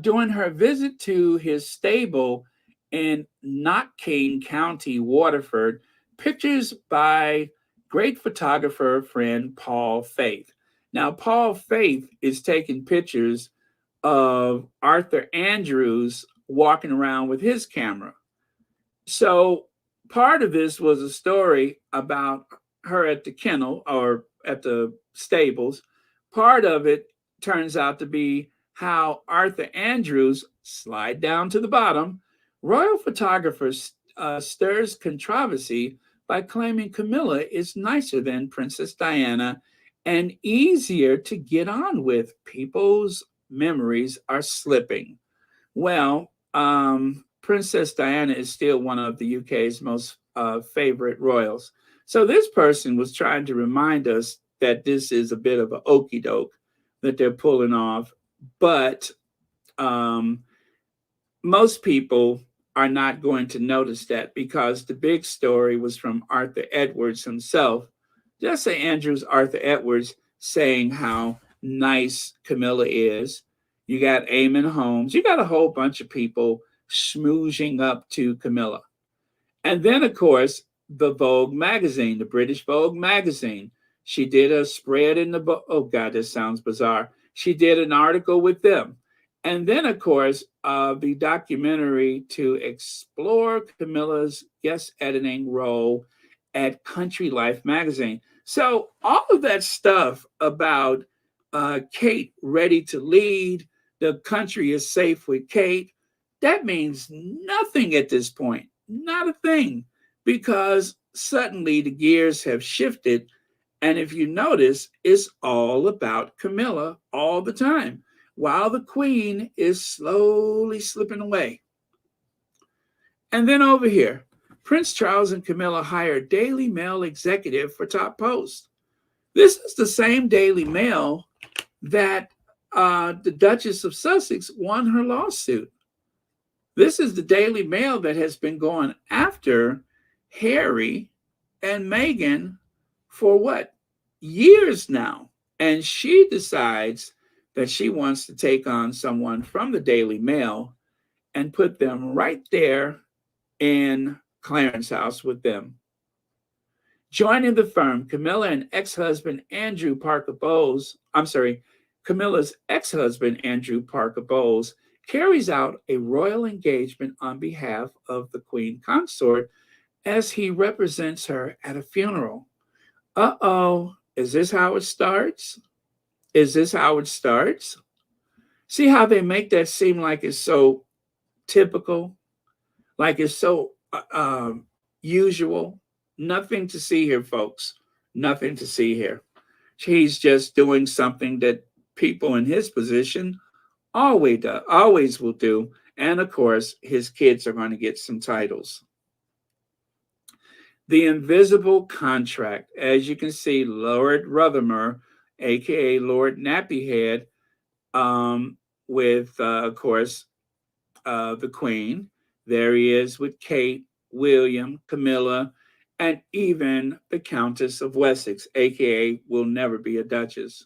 during her visit to his stable in Knockane County, Waterford. Pictures by great photographer friend Paul Faith. Now, Paul Faith is taking pictures of Arthur Andrews walking around with his camera. So part of this was a story about her at the kennel or at the stables. Part of it turns out to be how Arthur Andrews, slide down to the bottom, royal photographer stirs controversy by claiming Camilla is nicer than Princess Diana and easier to get on with. People's memories are slipping. Well, Princess Diana is still one of the UK's most favorite royals. So this person was trying to remind us that this is a bit of an okie doke that they're pulling off. But most people are not going to notice that, because the big story was from Arthur Edwards himself. Just say Andrews, Arthur Edwards, saying how nice Camilla is. You got Eamon Holmes. You got a whole bunch of people schmoozing up to Camilla. And then, of course, the Vogue magazine, the British Vogue magazine. She did a spread in the oh God, this sounds bizarre. She did an article with them. And then, of course, the documentary to explore Camilla's guest editing role at Country Life magazine. So all of that stuff about Kate ready to lead, the country is safe with Kate, that means nothing at this point, not a thing, because suddenly the gears have shifted. And if you notice, it's all about Camilla all the time, while the queen is slowly slipping away. And then over here, Prince Charles and Camilla hired Daily Mail executive for top post. This is the same Daily Mail that the Duchess of Sussex won her lawsuit. This is the Daily Mail that has been going after Harry and Meghan for what? Years now. And she decides that she wants to take on someone from the Daily Mail and put them right there in Clarence House with them. Joining the firm, Camilla and ex-husband Andrew Parker Bowles, Camilla's ex-husband Andrew Parker Bowles carries out a royal engagement on behalf of the Queen Consort as he represents her at a funeral. Uh-oh, is this how it starts? Is this how it starts? See how they make that seem like it's so typical, like it's so usual? Nothing to see here, folks. Nothing to see here. He's just doing something that people in his position always will do. And of course, his kids are going to get some titles. The invisible contract. As you can see, Lord Rothermere, aka Lord Nappyhead, with of course the Queen. There he is with Kate, William, Camilla, and even the Countess of Wessex, aka will never be a Duchess.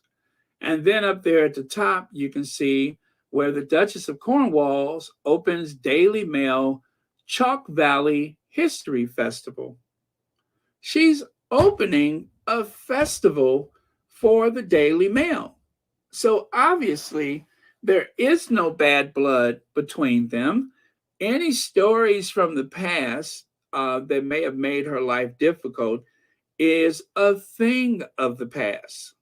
And then up there at the top, you can see where the Duchess of Cornwall opens Daily Mail Chalk Valley History Festival. She's opening a festival for the Daily Mail. So obviously, there is no bad blood between them. Any stories from the past that may have made her life difficult is a thing of the past.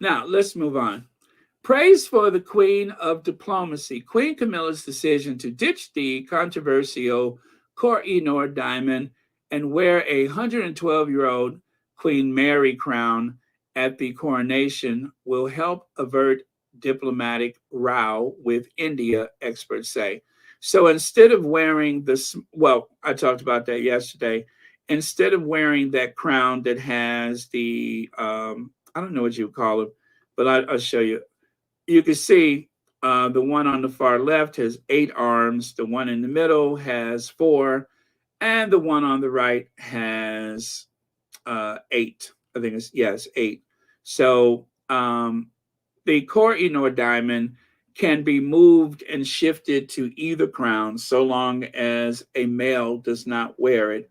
Now, let's move on. Praise for the Queen of Diplomacy. Queen Camilla's decision to ditch the controversial Koh-i-Noor diamond and wear a 112-year-old Queen Mary crown at the coronation will help avert diplomatic row with India, experts say. So instead of wearing this, well, I talked about that yesterday. Instead of wearing that crown that has the, I don't know what you would call it, but I'll show you. You can see the one on the far left has 8 arms, the one in the middle has 4, and the one on the right has 8. I think it's 8. So the Koh-i-Noor diamond can be moved and shifted to either crown so long as a male does not wear it.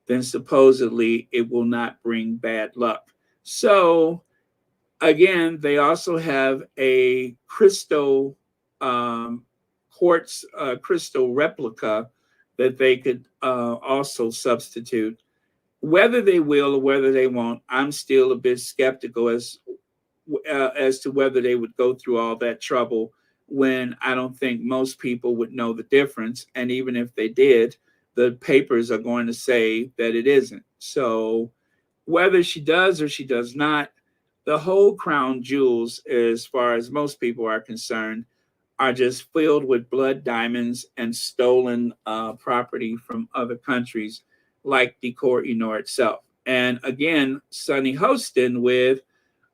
Then supposedly it will not bring bad luck. So again, they also have a crystal quartz crystal replica that they could also substitute. Whether they will or whether they won't, I'm still a bit skeptical as to whether they would go through all that trouble when I don't think most people would know the difference. And even if they did, the papers are going to say that it isn't. So whether she does or she does not, the whole crown jewels, as far as most people are concerned, are just filled with blood diamonds and stolen property from other countries, like the Koh-i-Noor itself. And again, Sunny Hostin with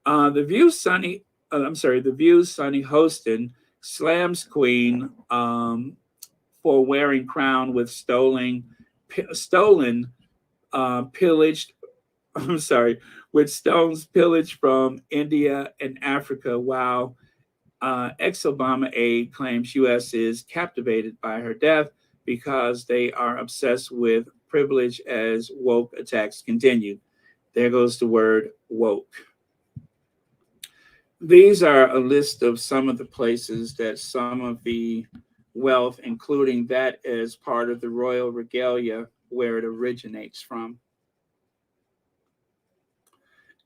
the Views Sunny Hostin slams Queen for wearing crown with pillaged. With stones pillaged from India and Africa, while ex-Obama aide claims U.S. is captivated by her death because they are obsessed with privilege as woke attacks continue. There goes the word woke. These are a list of some of the places that some of the wealth, including that as part of the royal regalia, where it originates from.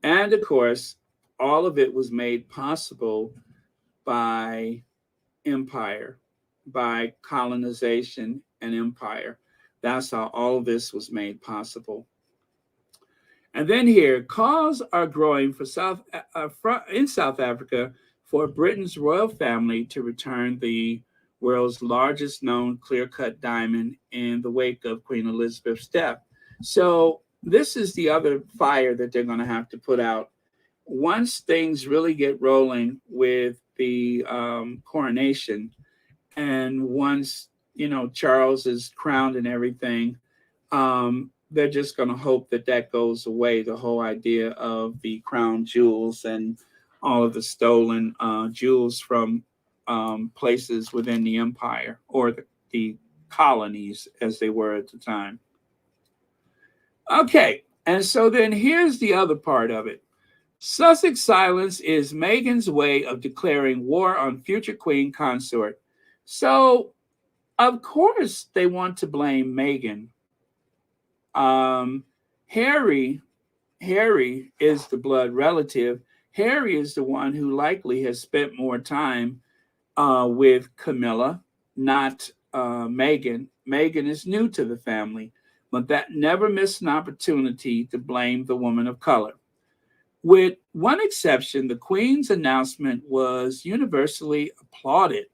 And of course, all of it was made possible by empire, by colonization and empire. That's how all of this was made possible. And then here, calls are growing in South Africa for Britain's royal family to return the world's largest known clear-cut diamond in the wake of Queen Elizabeth's death. So this is the other fire that they're going to have to put out once things really get rolling with the coronation, and once Charles is crowned and everything. They're just going to hope that that goes away. The whole idea of the crown jewels and all of the stolen jewels from places within the empire, or the colonies as they were at the time. Okay, and so then here's the other part of it. Sussex silence is Meghan's way of declaring war on future Queen Consort. So, of course, they want to blame Meghan. Harry is the blood relative. Harry is the one who likely has spent more time with Camilla, not Meghan. Meghan is new to the family, but that never missed an opportunity to blame the woman of color. With one exception, the Queen's announcement was universally applauded.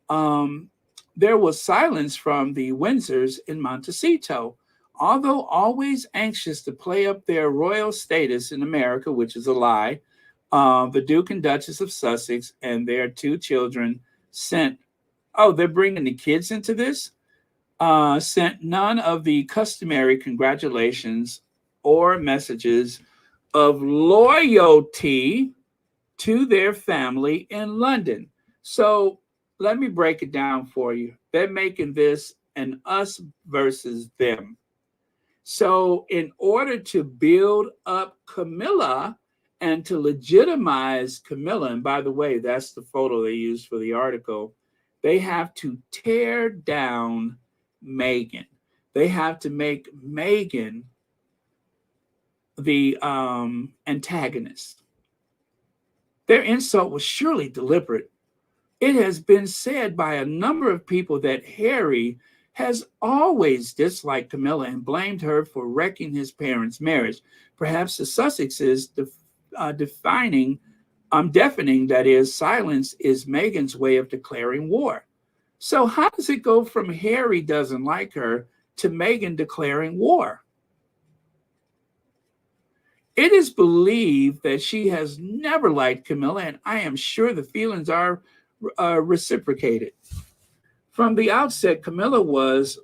There was silence from the Windsors in Montecito, although always anxious to play up their royal status in America, which is a lie. The Duke and Duchess of Sussex and their two children sent, they're bringing the kids into this, sent none of the customary congratulations or messages of loyalty to their family in London. So let me break it down for you. They're making this an us versus them. So in order to build up Camilla and to legitimize Camilla, and by the way, that's the photo they used for the article, they have to tear down Meghan. They have to make Meghan the antagonist. Their insult was surely deliberate. It has been said by a number of people that Harry has always disliked Camilla and blamed her for wrecking his parents' marriage. Perhaps the Sussexes deafening, that is, silence is Meghan's way of declaring war. So how does it go from Harry doesn't like her to Meghan declaring war? It is believed that she has never liked Camilla, and I am sure the feelings are reciprocated. From the outset, Camilla was,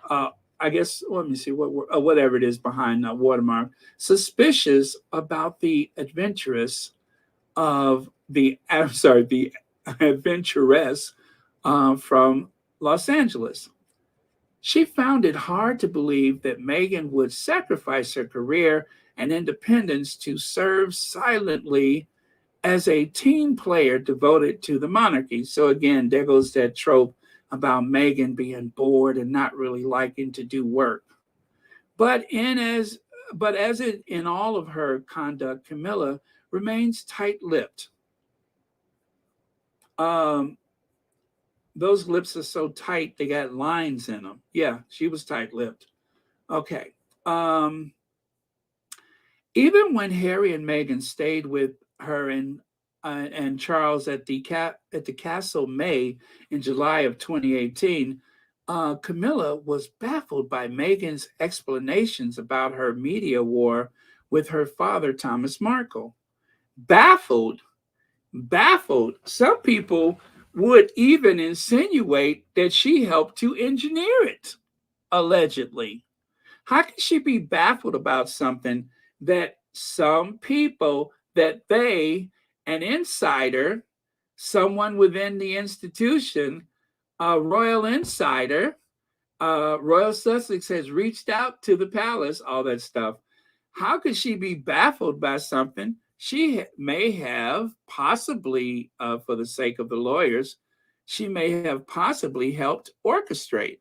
let me see whatever it is behind that watermark, suspicious about the adventuress from Los Angeles. She found it hard to believe that Meghan would sacrifice her career and independence to serve silently as a team player devoted to the monarchy. So again, there goes that trope about Meghan being bored and not really liking to do work. But as in all of her conduct, Camilla remains tight-lipped. Those lips are so tight, they got lines in them. Yeah, she was tight-lipped. Okay. Even when Harry and Meghan stayed with her and Charles at the Castle May in July of 2018, Camilla was baffled by Meghan's explanations about her media war with her father, Thomas Markle. Baffled. Some people would even insinuate that she helped to engineer it, allegedly. How can she be baffled about something that some people, that an insider, someone within the institution, a royal insider, Royal Sussex has reached out to the palace, all that stuff. How could she be baffled by something she may have possibly, for the sake of the lawyers, she may have possibly helped orchestrate?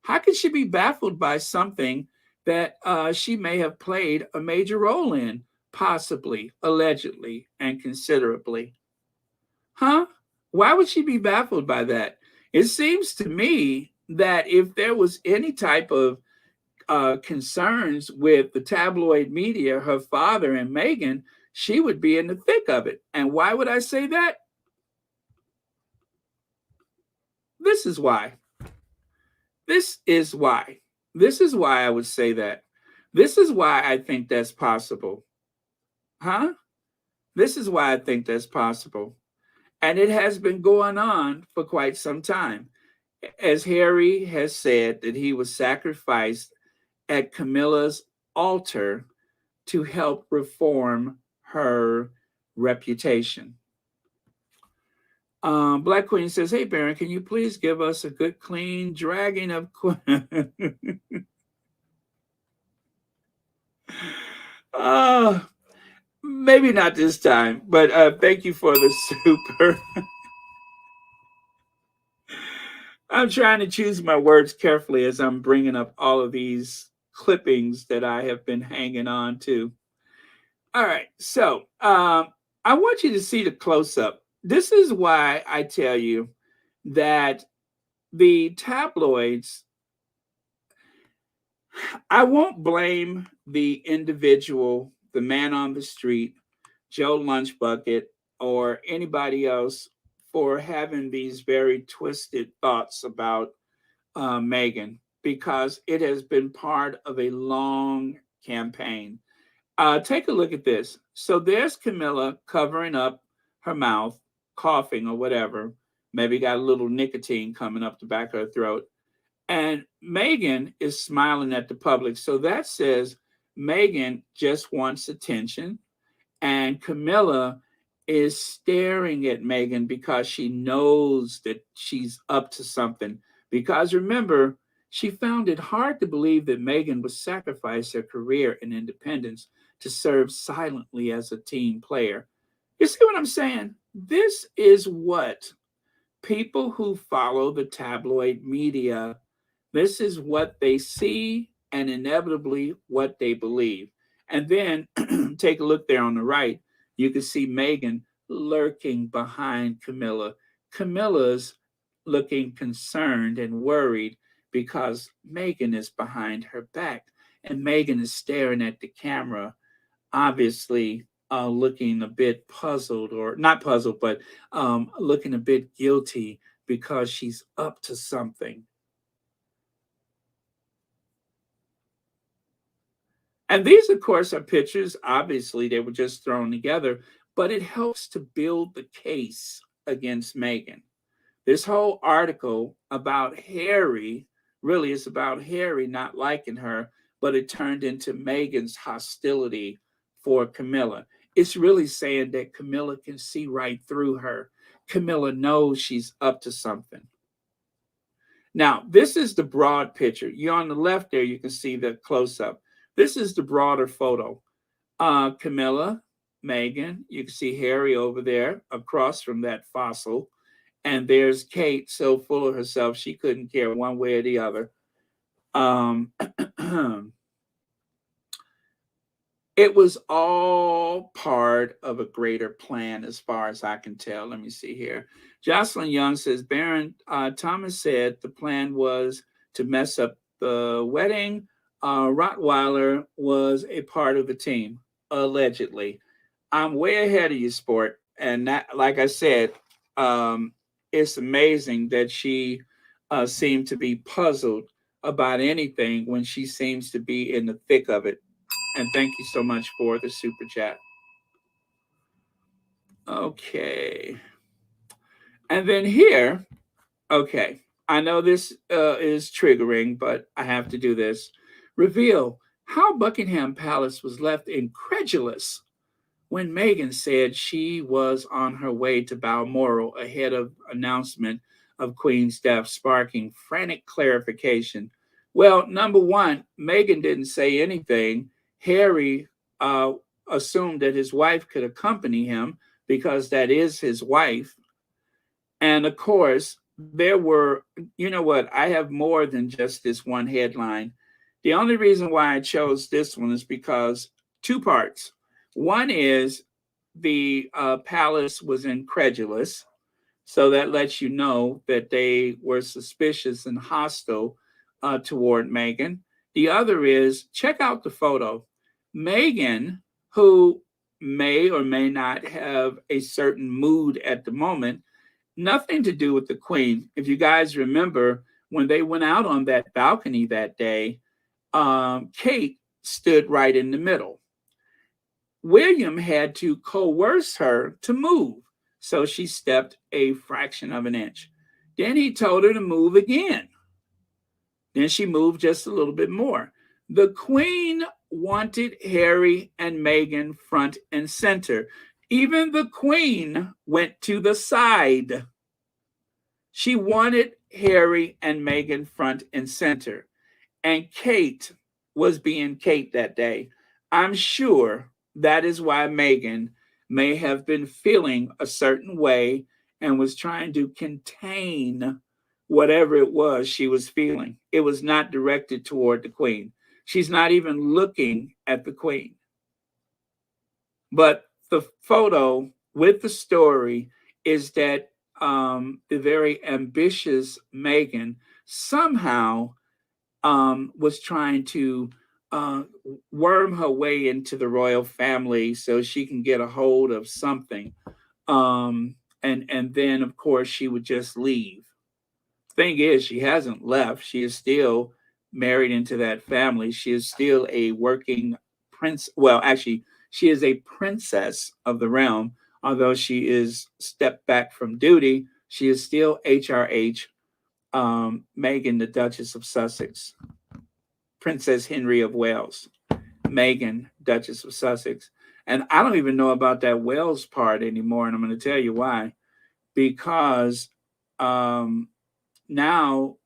How could she be baffled by something that she may have played a major role in, possibly, allegedly, and considerably? Huh? Why would she be baffled by that? It seems to me that if there was any type of concerns with the tabloid media, her father and Meghan, she would be in the thick of it. And why would I say that? This is why. This is why. This is why I would say that. This is why I think that's possible. Huh? This is why I think that's possible. And it has been going on for quite some time. As Harry has said, that he was sacrificed at Camilla's altar to help reform her reputation. Black Queen says, "Hey Baron, can you please give us a good clean dragging of uh, maybe not this time, but thank you for the super." I'm trying to choose my words carefully as I'm bringing up all of these clippings that I have been hanging on to. All right, so I want you to see the close up. This is why I tell you that the tabloids, I won't blame the individual, the man on the street, Joe Lunchbucket, or anybody else for having these very twisted thoughts about Meghan, because it has been part of a long campaign. Take a look at this. So there's Camilla covering up her mouth, coughing or whatever. Maybe got a little nicotine coming up the back of her throat. And Meghan is smiling at the public. So that says Meghan just wants attention. And Camilla is staring at Meghan because she knows that she's up to something. Because remember, she found it hard to believe that Meghan would sacrifice her career and independence to serve silently as a team player. You see what I'm saying? This is what people who follow the tabloid media, this is what they see and inevitably what they believe. And then take a look there on the right. You can see Meghan lurking behind Camilla. Camilla's looking concerned and worried because Meghan is behind her back. And Meghan is staring at the camera, obviously looking a bit puzzled, or not puzzled, but looking a bit guilty because she's up to something. And these, of course, are pictures. Obviously, they were just thrown together, but it helps to build the case against Meghan. This whole article about Harry really is about Harry not liking her, but it turned into Meghan's hostility for Camilla. It's really saying that Camilla can see right through her. Camilla knows she's up to something. Now, this is the broad picture. You on the left there, you can see the close up. This is the broader photo. Camilla, Meghan, you can see Harry over there across from that fossil. And there's Kate, so full of herself, she couldn't care one way or the other. Um, it was all part of a greater plan, as far as I can tell. Let me see here. Jocelyn Young says, Baron Thomas said the plan was to mess up the wedding. Rottweiler was a part of the team, allegedly. I'm way ahead of you, sport. And that, like I said, it's amazing that she seemed to be puzzled about anything when she seems to be in the thick of it. And thank you so much for the super chat. Okay. And then here, okay, I know this is triggering, but I have to do this. Reveal how Buckingham Palace was left incredulous when Meghan said she was on her way to Balmoral ahead of announcement of Queen's death, sparking frantic clarification. Well, number one, Meghan didn't say anything. Harry assumed that his wife could accompany him because that is his wife. And of course, there were, you know what, I have more than just this one headline. The only reason why I chose this one is because two parts. One is the palace was incredulous. So that lets you know that they were suspicious and hostile toward Meghan. The other is check out the photo. Meghan, who may or may not have a certain mood at the moment, Nothing to do with the Queen. If you guys remember, when they went out on that balcony that day, Kate stood right in the middle. William had to coerce her to move, so she stepped a fraction of an inch. Then he told her to move again. Then she moved just a little bit more. The Queen wanted Harry and Meghan front and center. Even the Queen went to the side. She wanted Harry and Meghan front and center. And Kate was being Kate that day. I'm sure that is why Meghan may have been feeling a certain way and was trying to contain whatever it was she was feeling. It was not directed toward the Queen. She's not even looking at the Queen. But the photo with the story is that the very ambitious Meghan somehow was trying to worm her way into the royal family so she can get a hold of something. And then, of course, she would just leave. Thing is, she hasn't left. She is still married into that family. She is still a working prince. Well, actually, she is a princess of the realm. Although she is stepped back from duty, she is still HRH, Meghan, the Duchess of Sussex, Princess Henry of Wales, Meghan, Duchess of Sussex. And I don't even know about that Wales part anymore. And I'm going to tell you why. Because now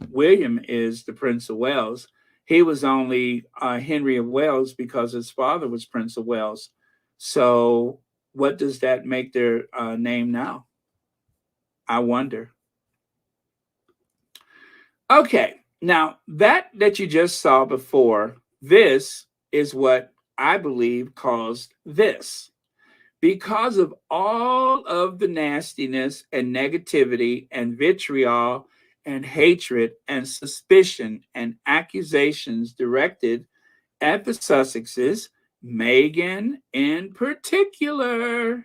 William is the Prince of Wales. He was only Henry of Wales because his father was Prince of Wales. So what does that make their name now? I wonder. Okay, now that you just saw before, this is what I believe caused this. Because of all of the nastiness and negativity and vitriol and hatred and suspicion and accusations directed at the Sussexes, Meghan in particular,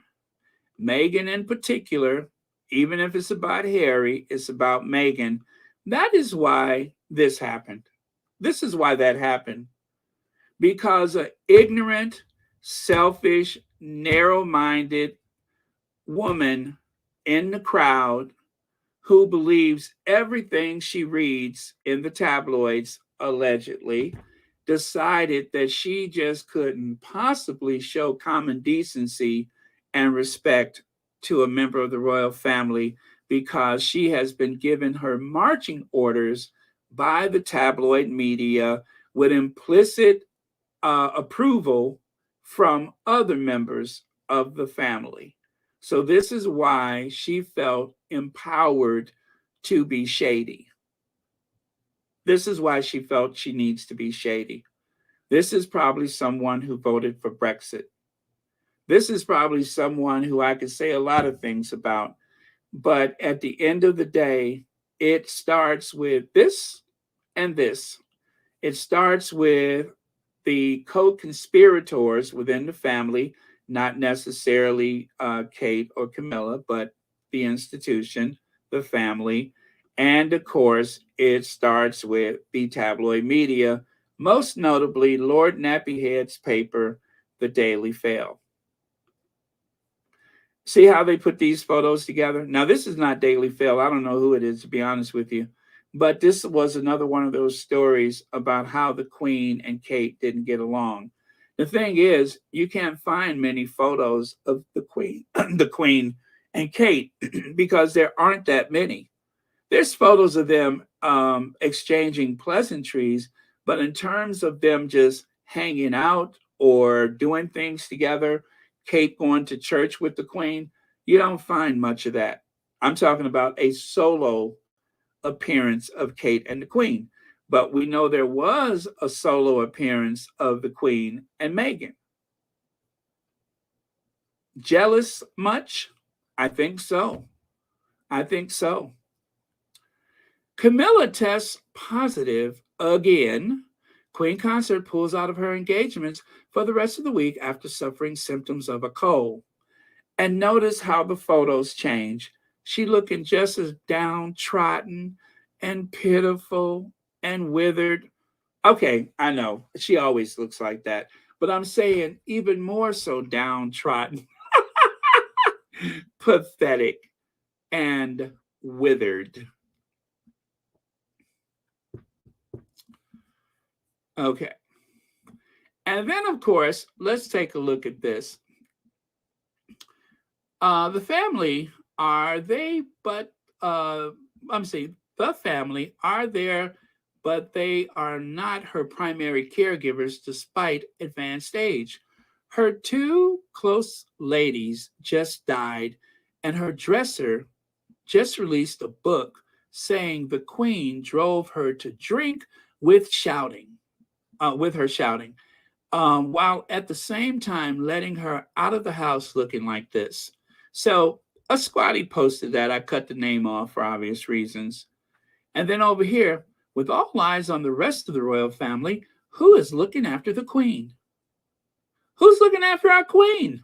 even if it's about Harry, it's about Meghan. That is why this happened. This is why that happened. Because an ignorant, selfish, narrow-minded woman in the crowd who believes everything she reads in the tabloids, allegedly, decided that she just couldn't possibly show common decency and respect to a member of the royal family because she has been given her marching orders by the tabloid media with implicit approval from other members of the family. So this is why she felt empowered to be shady. This is why she felt she needs to be shady. This is probably someone who voted for Brexit. This is probably someone who I could say a lot of things about. But at the end of the day, it starts with this and this. It starts with the co-conspirators within the family, not necessarily Kate or Camilla, but the institution, the family. And of course, it starts with the tabloid media, most notably Lord Nappyhead's paper, The Daily Fail. See how they put these photos together? Now, this is not Daily Fail. I don't know who it is, to be honest with you. But this was another one of those stories about how the Queen and Kate didn't get along. The thing is, you can't find many photos of the Queen, the Queen and Kate because there aren't that many. There's photos of them exchanging pleasantries, but in terms of them just hanging out or doing things together, Kate going to church with the Queen, you don't find much of that. I'm talking about a solo appearance of Kate and the Queen. But we know there was a solo appearance of the Queen and Meghan. Jealous much? I think so. I think so. Camilla tests positive again. Queen Consort pulls out of her engagements for the rest of the week after suffering symptoms of a cold. And notice how the photos change. She looking just as downtrodden and pitiful and withered. Okay, I know she always looks like that, but I'm saying even more so downtrodden, pathetic, and withered. Okay. And then, of course, let's take a look at this. The family, are they but, I'm saying, the family are there, but they are not her primary caregivers despite advanced age. Her two close ladies just died, and her dresser just released a book saying the Queen drove her to drink with shouting, with her shouting, while at the same time letting her out of the house looking like this. So a squatty posted that. I cut the name off for obvious reasons. And then over here, with all eyes on the rest of the royal family, who is looking after the Queen? Who's looking after our Queen?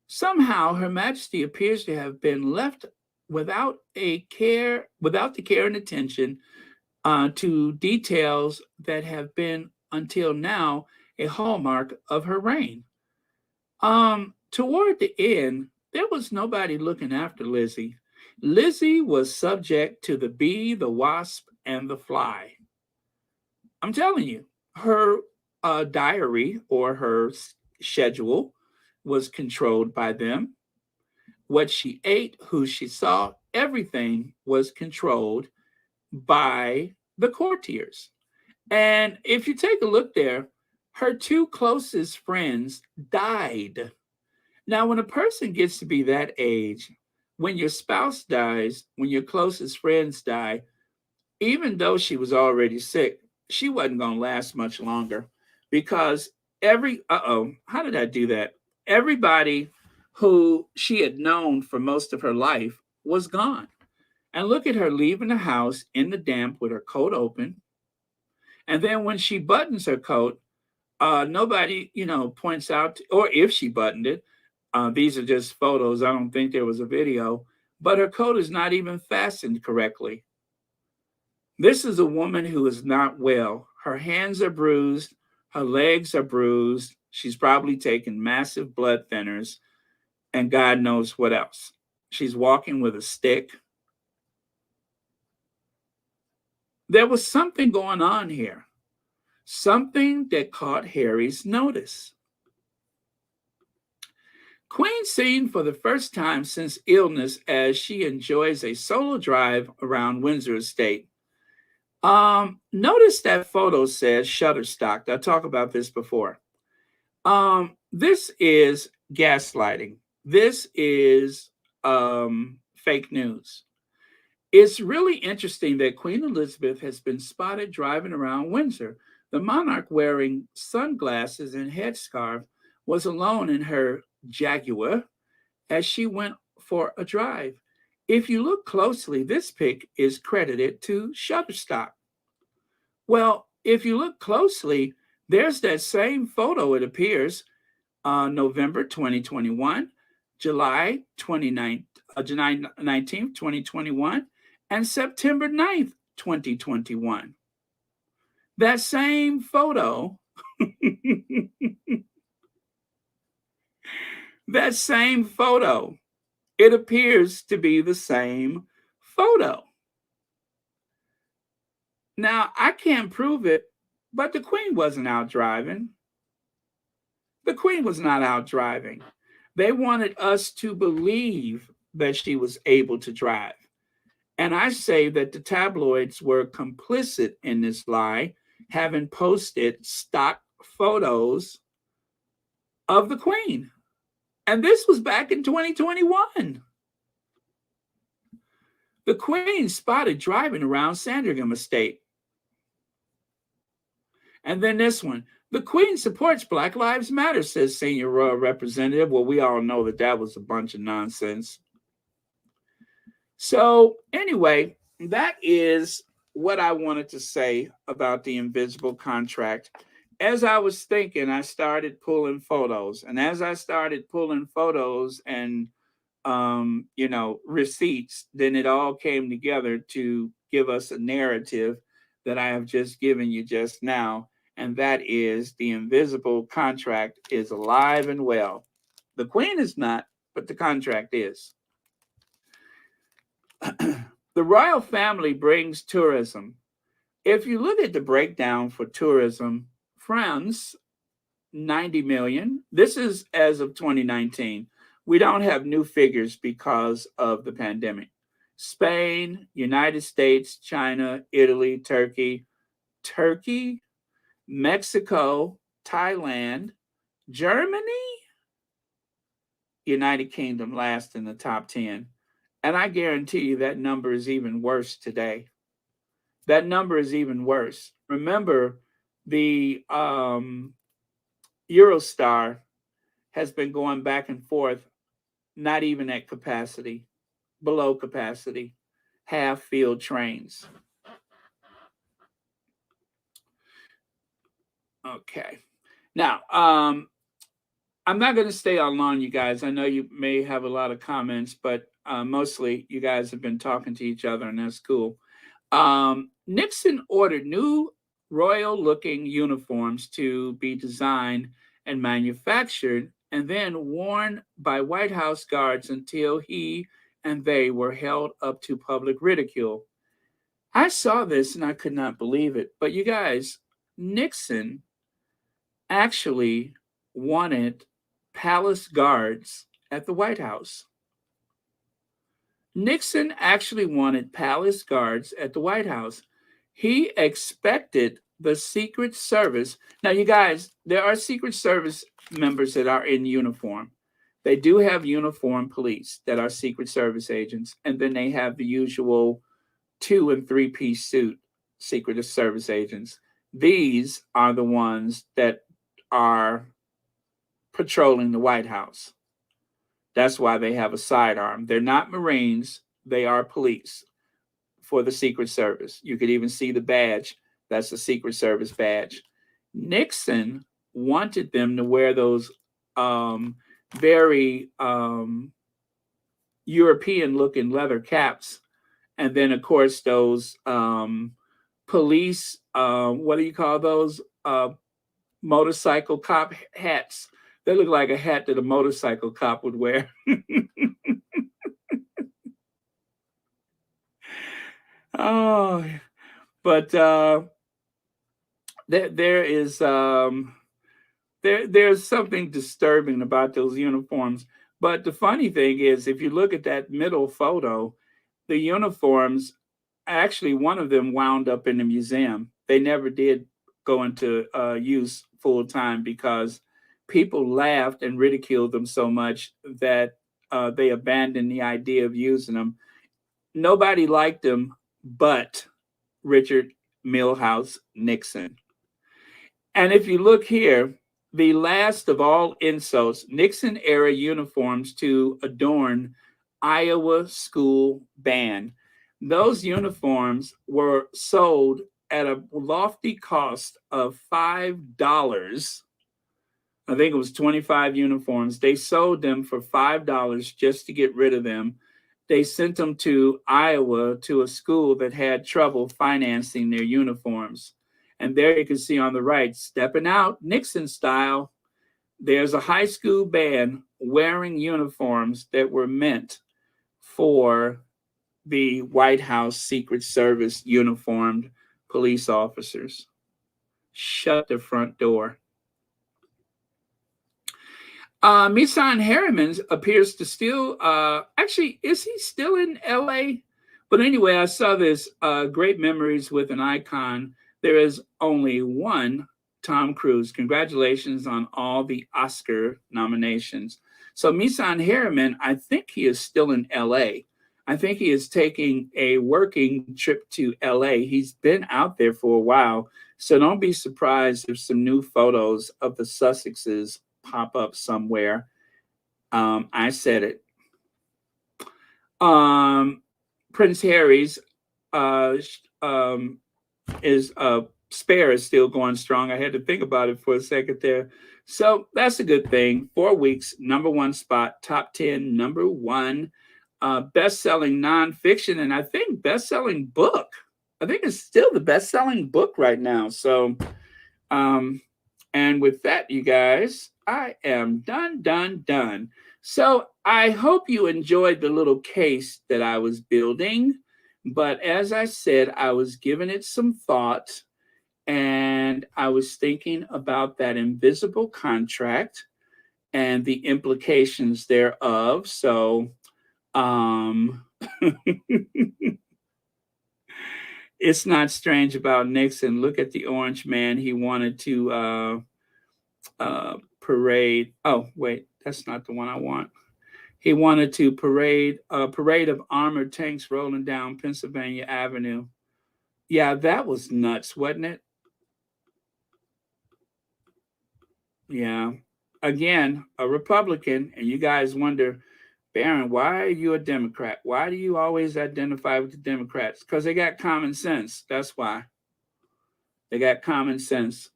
Somehow, Her Majesty appears to have been left without the care and attention to details that have been until now a hallmark of her reign. Toward the end, there was nobody looking after Lizzie. Lizzie was subject to the bee, the wasp, and the fly. I'm telling you, her diary or her schedule was controlled by them. What she ate, who she saw, everything was controlled by the courtiers. And if you take a look there, her two closest friends died. Now, when a person gets to be that age, when your spouse dies, when your closest friends die, even though she was already sick, she wasn't going to last much longer because how did I do that? Everybody who she had known for most of her life was gone. And look at her leaving the house in the damp with her coat open. And then when she buttons her coat, nobody, points out, or if she buttoned it, these are just photos. I don't think there was a video, but her coat is not even fastened correctly. This is a woman who is not well. Her hands are bruised, her legs are bruised. She's probably taken massive blood thinners, and God knows what else. She's walking with a stick. There was something going on here, something that caught Harry's notice. Queen seen for the first time since illness as she enjoys a solo drive around Windsor Estate. Notice that photo says Shutterstock. I'll talk about this before. This is gaslighting. This is fake news. It's really interesting that Queen Elizabeth has been spotted driving around Windsor. The monarch, wearing sunglasses and headscarf, was alone in her Jaguar as she went for a drive. If you look closely, this pic is credited to Shutterstock. Well, if you look closely, there's that same photo, it appears, November 2021, July 19th, 2021, and September 9th, 2021. That same photo, that same photo, it appears to be the same photo. Now, I can't prove it, but the Queen wasn't out driving. The Queen was not out driving. They wanted us to believe that she was able to drive. And I say that the tabloids were complicit in this lie, having posted stock photos of the Queen. And this was back in 2021. The Queen spotted driving around Sandringham Estate. And then this one. The Queen supports Black Lives Matter, says senior royal representative. Well, we all know that that was a bunch of nonsense. So anyway, that is what I wanted to say about the invisible contract. As I was thinking, I started pulling photos. And as I started pulling photos and receipts, then it all came together to give us a narrative that I have just given you just now. And that is the invisible contract is alive and well. The Queen is not, but the contract is. The royal family brings tourism. If you look at the breakdown for tourism, France, 90 million. This is as of 2019. We don't have new figures because of the pandemic. Spain, United States, China, Italy, Turkey, Mexico, Thailand, Germany, United Kingdom last in the top 10. And I guarantee you that number is even worse today. That number is even worse. Remember, the Eurostar has been going back and forth, not even at capacity, below capacity, half filled trains. Okay. Now, I'm not going to stay on long, you guys. I know you may have a lot of comments, but mostly you guys have been talking to each other, and that's cool. Nixon ordered new royal-looking uniforms to be designed and manufactured and then worn by White House guards until he and they were held up to public ridicule. I saw this and I could not believe it. But you guys, Nixon actually wanted palace guards at the White House. Nixon actually wanted palace guards at the White House. He expected the Secret Service. Now, you guys, there are Secret Service members that are in uniform. They do have uniformed police that are Secret Service agents, and then they have the usual 2- and 3-piece suit Secret Service agents. These are the ones that are patrolling the White House. That's why they have a sidearm. They're not Marines, they are police for the Secret Service. You could even see the badge. That's the Secret Service badge. Nixon wanted them to wear those very European-looking leather caps. And then, of course, those police, what do you call those? Motorcycle cop hats. They look like a hat that a motorcycle cop would wear. Oh, but there is there's something disturbing about those uniforms. But the funny thing is, if you look at that middle photo, the uniforms, actually one of them wound up in the museum. They never did go into use full time because people laughed and ridiculed them so much that they abandoned the idea of using them. Nobody liked them but Richard Milhous Nixon. And if you look here, the last of all insults, Nixon era uniforms to adorn Iowa school band. Those uniforms were sold at a lofty cost of $5. I think it was 25 uniforms. They sold them for $5 just to get rid of them. They sent them to Iowa to a school that had trouble financing their uniforms. And there you can see on the right, stepping out Nixon style, there's a high school band wearing uniforms that were meant for the White House Secret Service uniformed police officers. Shut the front door. Misan Harriman appears to still, actually, is he still in LA? But anyway, I saw this Great Memories with an Icon. There is only one Tom Cruise. Congratulations on all the Oscar nominations. So Misan Harriman, I think he is still in LA. I think he is taking a working trip to LA. He's been out there for a while. So don't be surprised if some new photos of the Sussexes pop up somewhere. I said it. Prince Harry's spare is still going strong. I had to think about it for a second there. So that's a good thing. 4 weeks, #1 spot, top 10, #1, best-selling nonfiction, and I think best-selling book. I think it's still the best-selling book right now. So, um, and with that, you guys, I am done. So I hope you enjoyed the little case that I was building. But as I said, I was giving it some thought, and I was thinking about that invisible contract and the implications thereof. So, um, it's not strange about Nixon. Look at the orange man. He wanted to parade. Oh, wait, that's not the one I want. He wanted to parade a parade of armored tanks rolling down Pennsylvania Avenue. Yeah, that was nuts, wasn't it? Yeah. Again, a Republican, and you guys wonder, Barron, why are you a Democrat? Why do you always identify with the Democrats? Because they got common sense. That's why. They got common sense.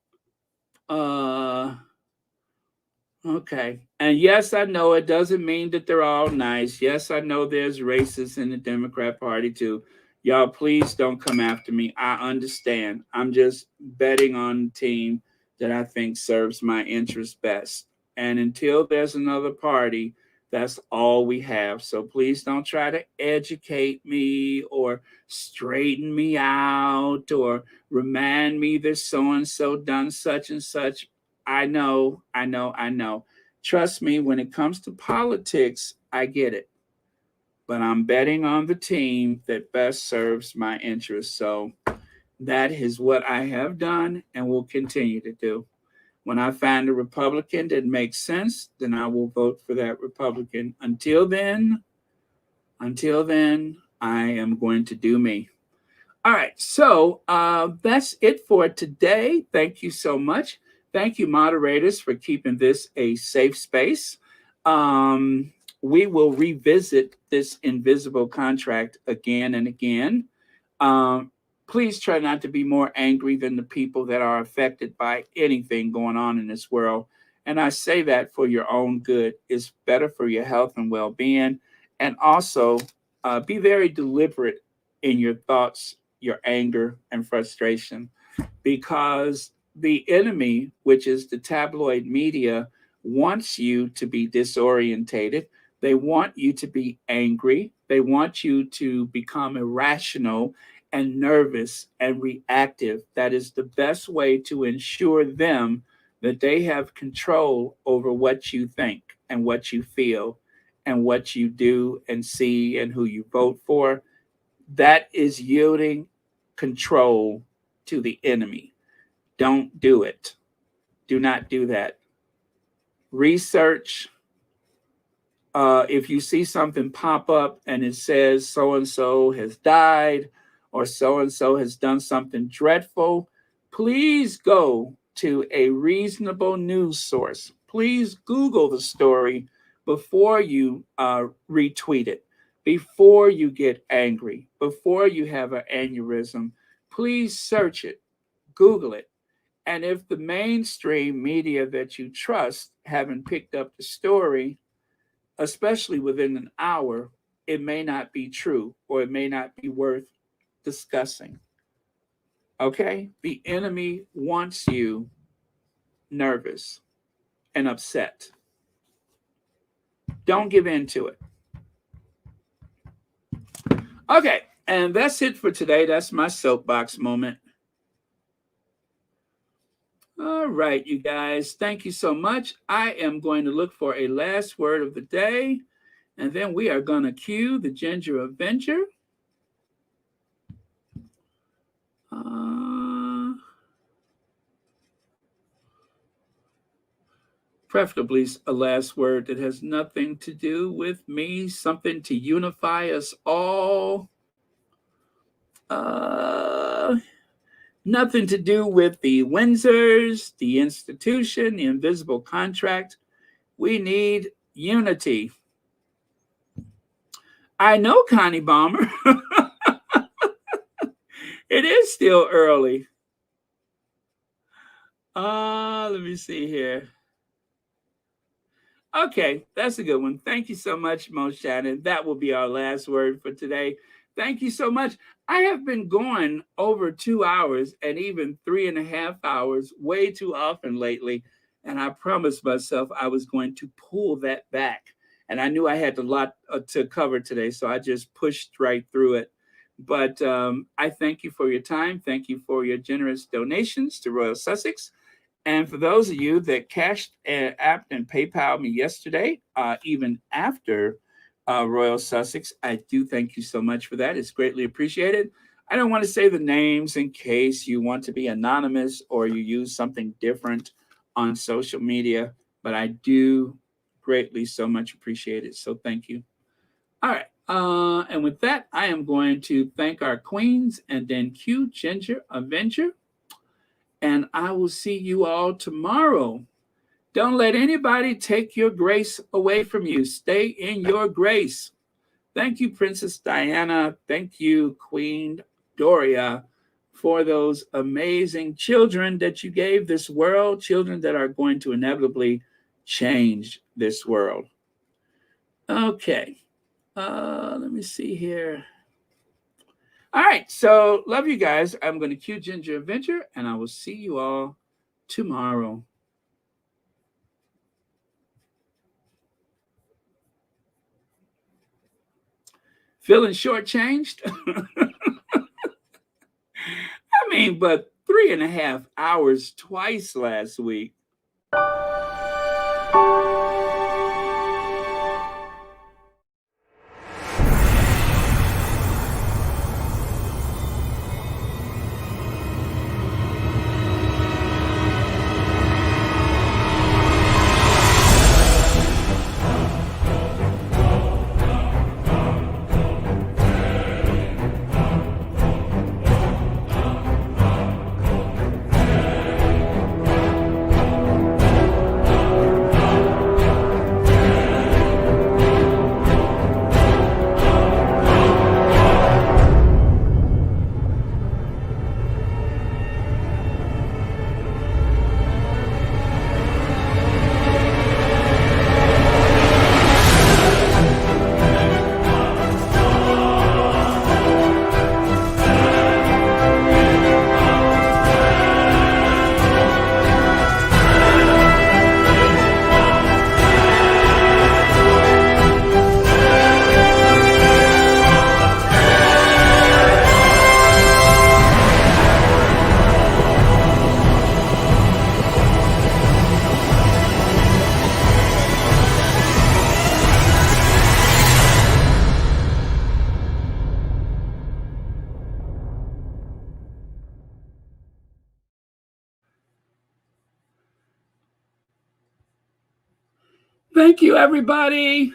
Uh okay. And yes, I know it doesn't mean that they're all nice. Yes, I know there's racists in the Democrat Party too. Y'all, please don't come after me. I understand. I'm just betting on the team that I think serves my interests best. And until there's another party, that's all we have. So please don't try to educate me or straighten me out or remind me that so and so done such and such. I know. Trust me, when it comes to politics, I get it. But I'm betting on the team that best serves my interests. So that is what I have done and will continue to do. When I find a Republican that makes sense, then I will vote for that Republican. Until then, I am going to do me. All right, so that's it for today. Thank you so much. Thank you, moderators, for keeping this a safe space. We will revisit this invisible contract again and again. Um, Please try not to be more angry than the people that are affected by anything going on in this world. And I say that for your own good. It's better for your health and well being. And also, be very deliberate in your thoughts, your anger, and frustration, because the enemy, which is the tabloid media, wants you to be disorientated. They want you to be angry. They want you to become irrational and nervous and reactive. That is the best way to ensure them that they have control over what you think and what you feel and what you do and see and who you vote for. That is yielding control to the enemy. Don't do it. Do not do that. Research. If you see something pop up and it says so and so has died or so and so has done something dreadful, please go to a reasonable news source. Please Google the story before you retweet it, before you get angry, before you have an aneurysm. Please search it, Google it. And if the mainstream media that you trust haven't picked up the story, especially within an hour, it may not be true or it may not be worth discussing. Okay? The enemy wants you nervous and upset. Don't give in to it. Okay, and that's it for today. That's my soapbox moment. All right, you guys, thank you so much. I am going to look for a last word of the day, and then we are going to cue the Ginger Avenger. Preferably a last word that has nothing to do with me, something to unify us all. Uh, Nothing to do with the Windsors, the institution, the invisible contract. We need unity. I know, Connie Bomber. It is still early. Let me see here. Okay, that's a good one. Thank you so much, Mo Shannon. That will be our last word for today. Thank you so much. I have been going over 2 hours and even 3.5 hours way too often lately. And I promised myself I was going to pull that back. And I knew I had a lot to cover today, so I just pushed right through it. But I thank you for your time. Thank you for your generous donations to Royal Sussex. And for those of you that cashed app and PayPal me yesterday, even after Royal Sussex, I do thank you so much for that. It's greatly appreciated. I don't want to say the names in case you want to be anonymous or you use something different on social media, but I do greatly so much appreciate it. So thank you. All right. And with that, I am going to thank our queens and then Q Ginger Avenger. And I will see you all tomorrow. Don't let anybody take your grace away from you. Stay in your grace. Thank you, Princess Diana. Thank you, Queen Doria, for those amazing children that you gave this world, children that are going to inevitably change this world. Okay. Let me see here. All right. So, love you guys. I'm going to cue Ginger Adventure, and I will see you all tomorrow. Feeling shortchanged? I mean, but 3.5 hours twice last week. Thank you, everybody.